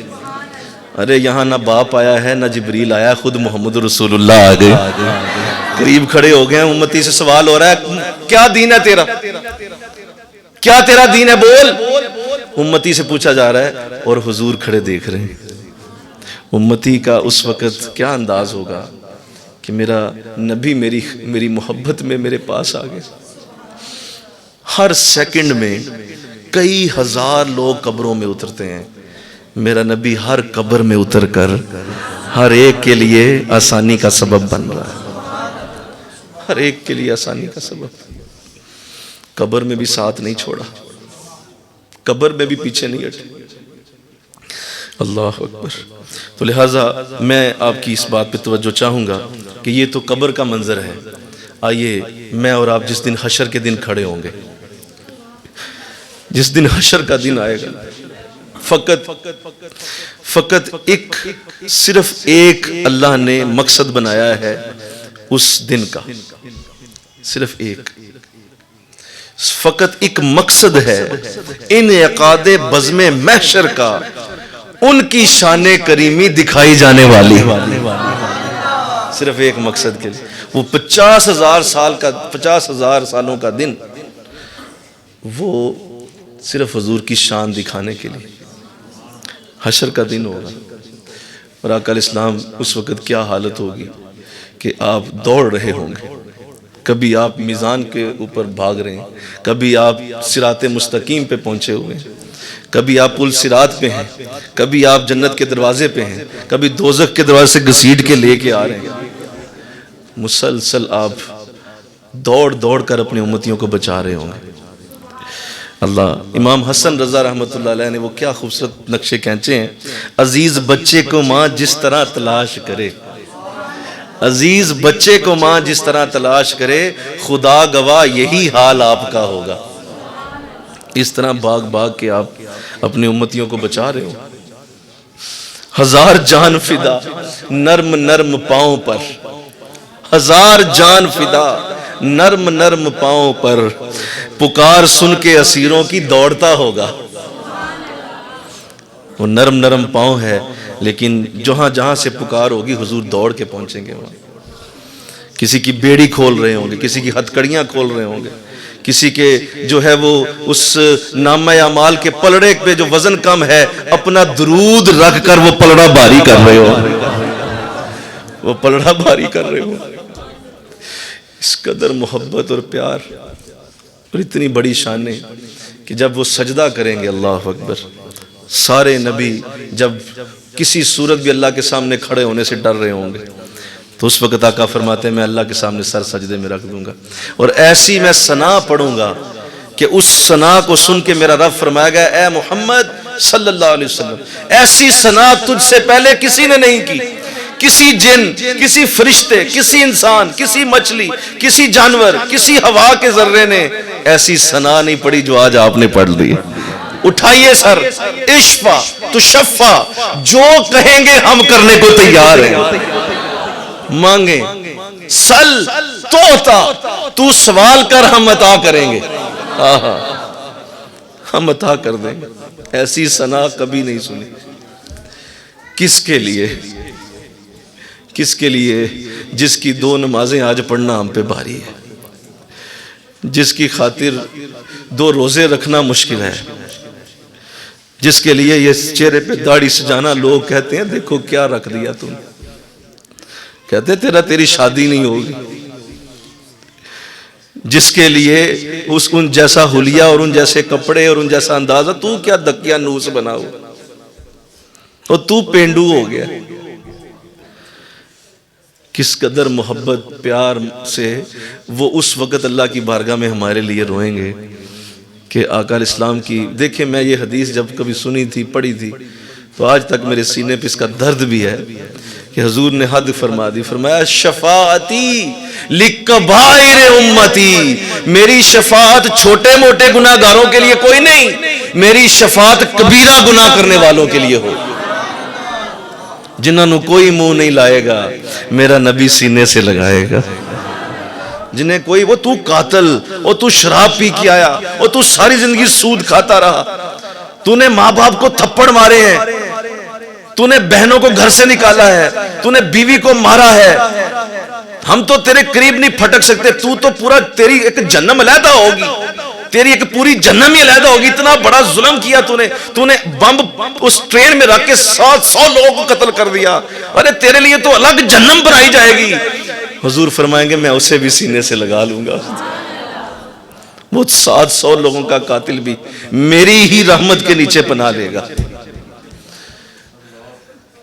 ارے یہاں نہ باپ آیا ہے نہ جبریل آیا ہے، خود محمد رسول اللہ آ گئے، قریب کھڑے ہو گئے ہیں، امتی سے سوال ہو رہا ہے کیا دین ہے تیرا، کیا تیرا دین ہے بول، امتی سے پوچھا جا رہا ہے اور حضور کھڑے دیکھ رہے ہیں۔ امتی کا اس وقت کیا انداز ہوگا کہ میرا نبی میری محبت میں میرے پاس آ گئے۔ ہر سیکنڈ میں کئی ہزار لوگ قبروں میں اترتے ہیں، میرا نبی ہر قبر میں اتر کر ہر ایک کے لیے آسانی کا سبب بن رہا ہے، ہر ایک کے لیے آسانی کا سبب۔ قبر میں بھی ساتھ نہیں چھوڑا، قبر میں بھی پیچھے نہیں ہٹے۔ اللہ اکبر۔ تو لہٰذا میں آپ کی اس بات پہ توجہ چاہوں گا کہ یہ تو قبر کا منظر ہے، آئیے میں اور آپ جس دن حشر کے دن کھڑے ہوں گے، جس دن حشر کا دن آئے گا، فقط صرف ایک اللہ نے مقصد بنایا ہے اس دن کا، صرف ایک، فقط ایک مقصد ہے انعقاد بزم محشر کا، ان کی شان کریمی دکھائی جانے والی، صرف ایک مقصد کے لیے، وہ 50,000 سالوں کا دن، وہ صرف حضور کی شان دکھانے کے لیے حشر کا دن ہوگا۔ اور آقا علیہ السلام اس وقت کیا حالت ہوگی کہ آپ دوڑ رہے ہوں گے، کبھی آپ میزان کے اوپر بھاگ رہے ہیں، کبھی آپ صراط مستقیم پہ پہنچے ہوئے ہیں، کبھی آپ پل صراط پہ ہیں، کبھی آپ جنت کے دروازے پہ ہیں، کبھی دوزخ کے دروازے سے گھسیٹ کے لے کے آ رہے ہیں، مسلسل آپ دوڑ کر اپنی امتیوں کو بچا رہے ہوں گے۔ اللہ، امام حسن رضا رحمۃ اللہ علیہ نے وہ کیا خوبصورت نقشے کھینچے ہیں، عزیز بچے کو ماں جس طرح تلاش کرے، عزیز بچے کو ماں جس طرح تلاش کرے، خدا گواہ یہی حال آپ کا ہوگا۔ اس طرح بھاگ کے آپ اپنی امتیوں کو بچا رہے ہو۔ ہزار جان فدا نرم پاؤں پر، ہزار جان فدا نرم پاؤں پر، پکار سن کے اسیروں کی دوڑتا ہوگا۔ وہ نرم پاؤں ہے، لیکن جہاں سے پکار ہوگی حضور دوڑ کے پہنچیں گے وہاں۔ کسی کی بیڑی کھول رہے ہوں گے، کسی کی ہتھکڑیاں کھول رہے ہوں گے، کسی کے جو ہے وہ اس نامہ اعمال کے پلڑے پہ جو وزن کم ہے، اپنا درود رکھ کر وہ پلڑا بھاری کر رہے ہو، وہ پلڑا بھاری کر رہے ہو۔ اس قدر محبت اور پیار اور اتنی بڑی شانیں کہ جب وہ سجدہ کریں گے، اللہ اکبر، سارے نبی جب کسی صورت بھی اللہ کے سامنے کھڑے ہونے سے ڈر رہے ہوں گے، تو اس وقت آقا فرماتے ہیں میں اللہ کے سامنے سر سجدے میں رکھ دوں گا، اور ایسی میں ثنا پڑھوں گا کہ اس ثنا کو سن کے میرا رب فرمائے گا اے محمد صلی اللہ علیہ وسلم، ایسی ثنا تجھ سے پہلے کسی نے نہیں کی، کسی جن، کسی فرشتے، کسی انسان، کسی مچھلی، کسی جانور، کسی ہوا کے ذرے نے ایسی ثنا نہیں پڑھی جو آج آپ نے پڑھ لی۔ اٹھائیے سر، اشفا تشفا، جو کہیں گے ہم کرنے کو تیار ہیں، مانگیں، سل توتا، تو سوال کر ہم عطا کریں گے، ہم عطا کر دیں گے۔ ایسی ثنا کبھی نہیں سنی۔ کس کے لیے؟ کس کے لیے؟ جس کی 2 نمازیں آج پڑھنا ہم پہ بھاری ہے، جس کی خاطر 2 روزے رکھنا مشکل ہے، جس کے لیے یہ چہرے پہ داڑھی سجانا لوگ کہتے ہیں دیکھو کیا رکھ دیا تم، کہتے تیری شادی نہیں ہوگی، جس کے لیے ان جیسا حلیہ اور ان جیسے کپڑے اور ان جیسا اندازہ، تو کیا دکیا نوس بنا ہو اور تو پینڈو ہو گیا، کس قدر محبت پیار سے وہ اس وقت اللہ کی بارگاہ میں ہمارے لیے روئیں گے کہ آقا علیہ السلام کی. دیکھیں میں یہ حدیث جب کبھی سنی تھی پڑھی تھی تو آج تک میرے سینے پہ اس کا درد بھی ہے کہ حضور نے حد فرما دی. فرمایا شفاعتی لکبائر امتی، میری شفاعت چھوٹے موٹے گناہ گاروں کے لیے کوئی نہیں، میری شفاعت کبیرہ گناہ کرنے والوں کے لیے ہو، جنہوں نے کوئی منہ نہیں لائے گا میرا نبی سینے سے لگائے گا. جنہیں کوئی وہ تو قاتل، وہ تو شراب پی کے آیا، وہ تو ساری زندگی سود کھاتا رہا، تو نے ماں باپ کو تھپڑ مارے ہیں، تو نے بہنوں کو گھر سے نکالا ہے، تو نے بیوی کو مارا ہے، ہم تو تیرے قریب نہیں پھٹک سکتے، تو پورا تیری ایک جہنم علیحدہ ہوگی، تیری ایک پوری جہنم ہی علیحدہ ہوگی. اتنا بڑا ظلم کیا تو نے بم اس ٹرین میں رکھ کے 700 لوگوں کو قتل کر دیا، ارے تیرے لیے تو الگ جہنم بنائی جائے گی. حضور فرمائیں گے میں اسے بھی سینے سے لگا لوں گا، وہ 700 لوگوں کا قاتل بھی میری ہی رحمت کے نیچے پناہ لے گا.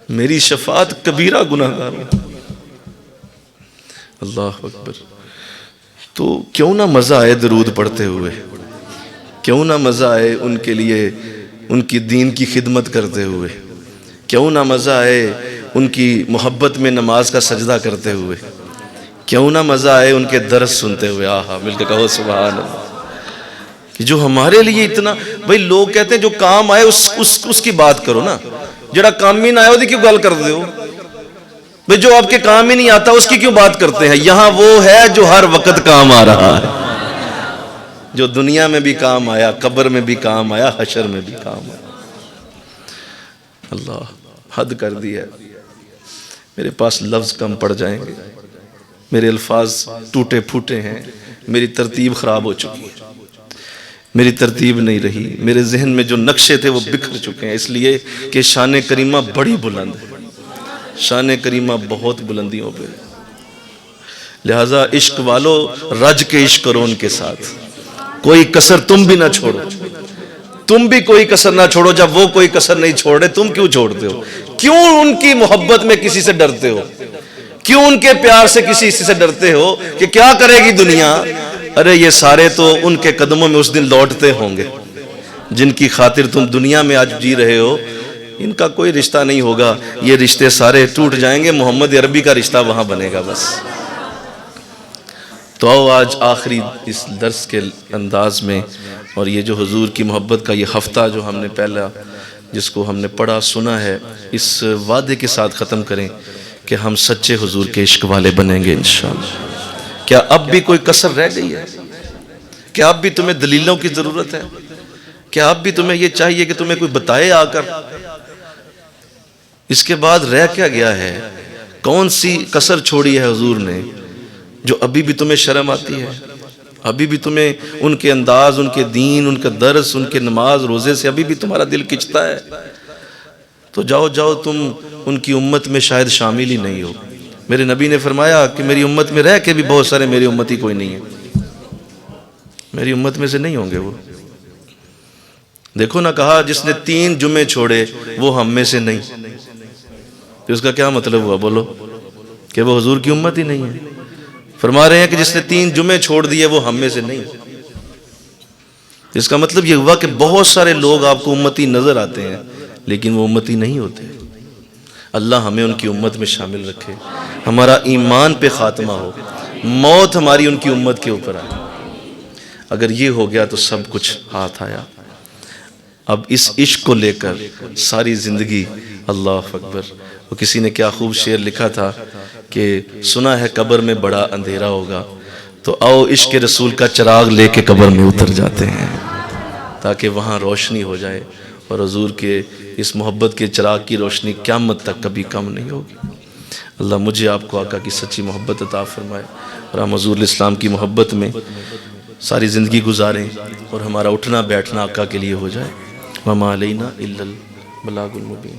میری شفاعت کبیرہ گناہ گاروں. اللہ اکبر. تو کیوں نہ مزہ آئے درود پڑھتے ہوئے، کیوں نہ مزہ آئے ان کے لیے ان کی دین کی خدمت کرتے ہوئے، کیوں نہ مزہ آئے ان کی محبت میں نماز کا سجدہ کرتے ہوئے، کیوں نہ مزہ آئے ان کے درس سنتے ہوئے. آہا مل کے کہو سبحان اللہ. کہ جو ہمارے لیے اتنا، بھئی لوگ کہتے ہیں جو کام آئے اس کی بات کرو نا، جڑا کام ہی نہ آئے وہ دی کیوں گل کر دے ہو؟ بھئی جو آپ کے کام ہی نہیں آتا اس کی کیوں بات کرتے ہیں؟ یہاں وہ ہے جو ہر وقت کام آ رہا ہے، جو دنیا میں بھی کام آیا، قبر میں بھی کام آیا، حشر میں بھی کام آیا. اللہ حد کر دی ہے. میرے پاس لفظ کم پڑ جائیں گے، میرے الفاظ ٹوٹے پھوٹے ہیں، میری ترتیب خراب ہو چکی ہے، میری ترتیب نہیں رہی، میرے ذہن میں جو نقشے تھے وہ بکھر چکے ہیں، اس لیے کہ شان کریمہ بڑی بلند ہے، شان کریمہ بہت بلندیوں پہ. لہٰذا عشق والو رج کے عشق کرو ان کے ساتھ، کوئی کسر تم بھی نہ چھوڑو، تم بھی کوئی کسر نہ چھوڑو. جب وہ کوئی کسر نہیں چھوڑ رہے تم کیوں چھوڑتے ہو؟ کیوں ان کی محبت میں کسی سے ڈرتے ہو؟ کیوں ان کے پیار سے کسی سے ڈرتے ہو کہ کیا کرے گی دنیا؟ ارے یہ سارے تو ان کے قدموں میں اس دن لوٹتے ہوں گے جن کی خاطر تم دنیا میں آج جی رہے ہو. ان کا کوئی رشتہ نہیں ہوگا، یہ رشتے سارے ٹوٹ جائیں گے، محمد عربی کا رشتہ وہاں بنے گا بس. تو آؤ آج آخری اس درس کے انداز میں، اور یہ جو حضور کی محبت کا یہ ہفتہ جو ہم نے پہلا جس کو ہم نے پڑھا سنا ہے، اس وعدے کے ساتھ ختم کریں کہ ہم سچے حضور کے عشق والے بنیں گے انشاءاللہ. کیا اب بھی کوئی کسر رہ گئی ہے؟ کیا اب بھی تمہیں دلیلوں کی ضرورت ہے؟ کیا اب بھی تمہیں یہ چاہیے کہ تمہیں کوئی بتائے آ کر؟ اس کے بعد رہ کیا گیا ہے؟ کون سی کسر چھوڑی ہے حضور نے جو ابھی بھی تمہیں شرم آتی ہے؟ ابھی بھی تمہیں ان کے انداز، ان کے دین، ان کا درس، ان کے نماز روزے سے ابھی بھی تمہارا دل کھنچتا ہے؟ تو جاؤ جاؤ، تم ان کی امت میں شاید شامل ہی نہیں ہو. میرے نبی نے فرمایا کہ میری امت میں رہ کے بھی بہت سارے میری امتی کوئی نہیں ہے، میری امت میں سے نہیں ہوں گے وہ. دیکھو نہ کہا جس نے 3 جمعے چھوڑے وہ ہم میں سے نہیں. تو اس کا کیا مطلب ہوا؟ بولو کہ وہ حضور کی امت ہی نہیں ہے. فرما رہے ہیں کہ جس نے 3 جمعے چھوڑ دیے وہ ہم میں سے نہیں. اس کا مطلب یہ ہوا کہ بہت سارے لوگ آپ کو امتی نظر آتے ہیں لیکن وہ امتی نہیں ہوتے. اللہ ہمیں ان کی امت میں شامل رکھے، ہمارا ایمان پہ خاتمہ ہو، موت ہماری ان کی امت کے اوپر آئے. اگر یہ ہو گیا تو سب کچھ ہاتھ آیا. اب اس عشق کو لے کر ساری زندگی. اللہ اکبر. وہ کسی نے کیا خوب شعر لکھا تھا کہ سنا ہے قبر میں بڑا اندھیرا ہوگا، تو آؤ عشق رسول کا چراغ لے کے قبر میں اتر جاتے ہیں تاکہ وہاں روشنی ہو جائے، اور حضور کے اس محبت کے چراغ کی روشنی قیامت تک کبھی کم نہیں ہوگی. اللہ مجھے آپ کو آقا کی سچی محبت عطا فرمائے، اور ہم حضور الاسلام کی محبت میں ساری زندگی گزاریں، اور ہمارا اٹھنا بیٹھنا آقا کے لیے ہو جائے. وما علینا الا البلاغ المبین.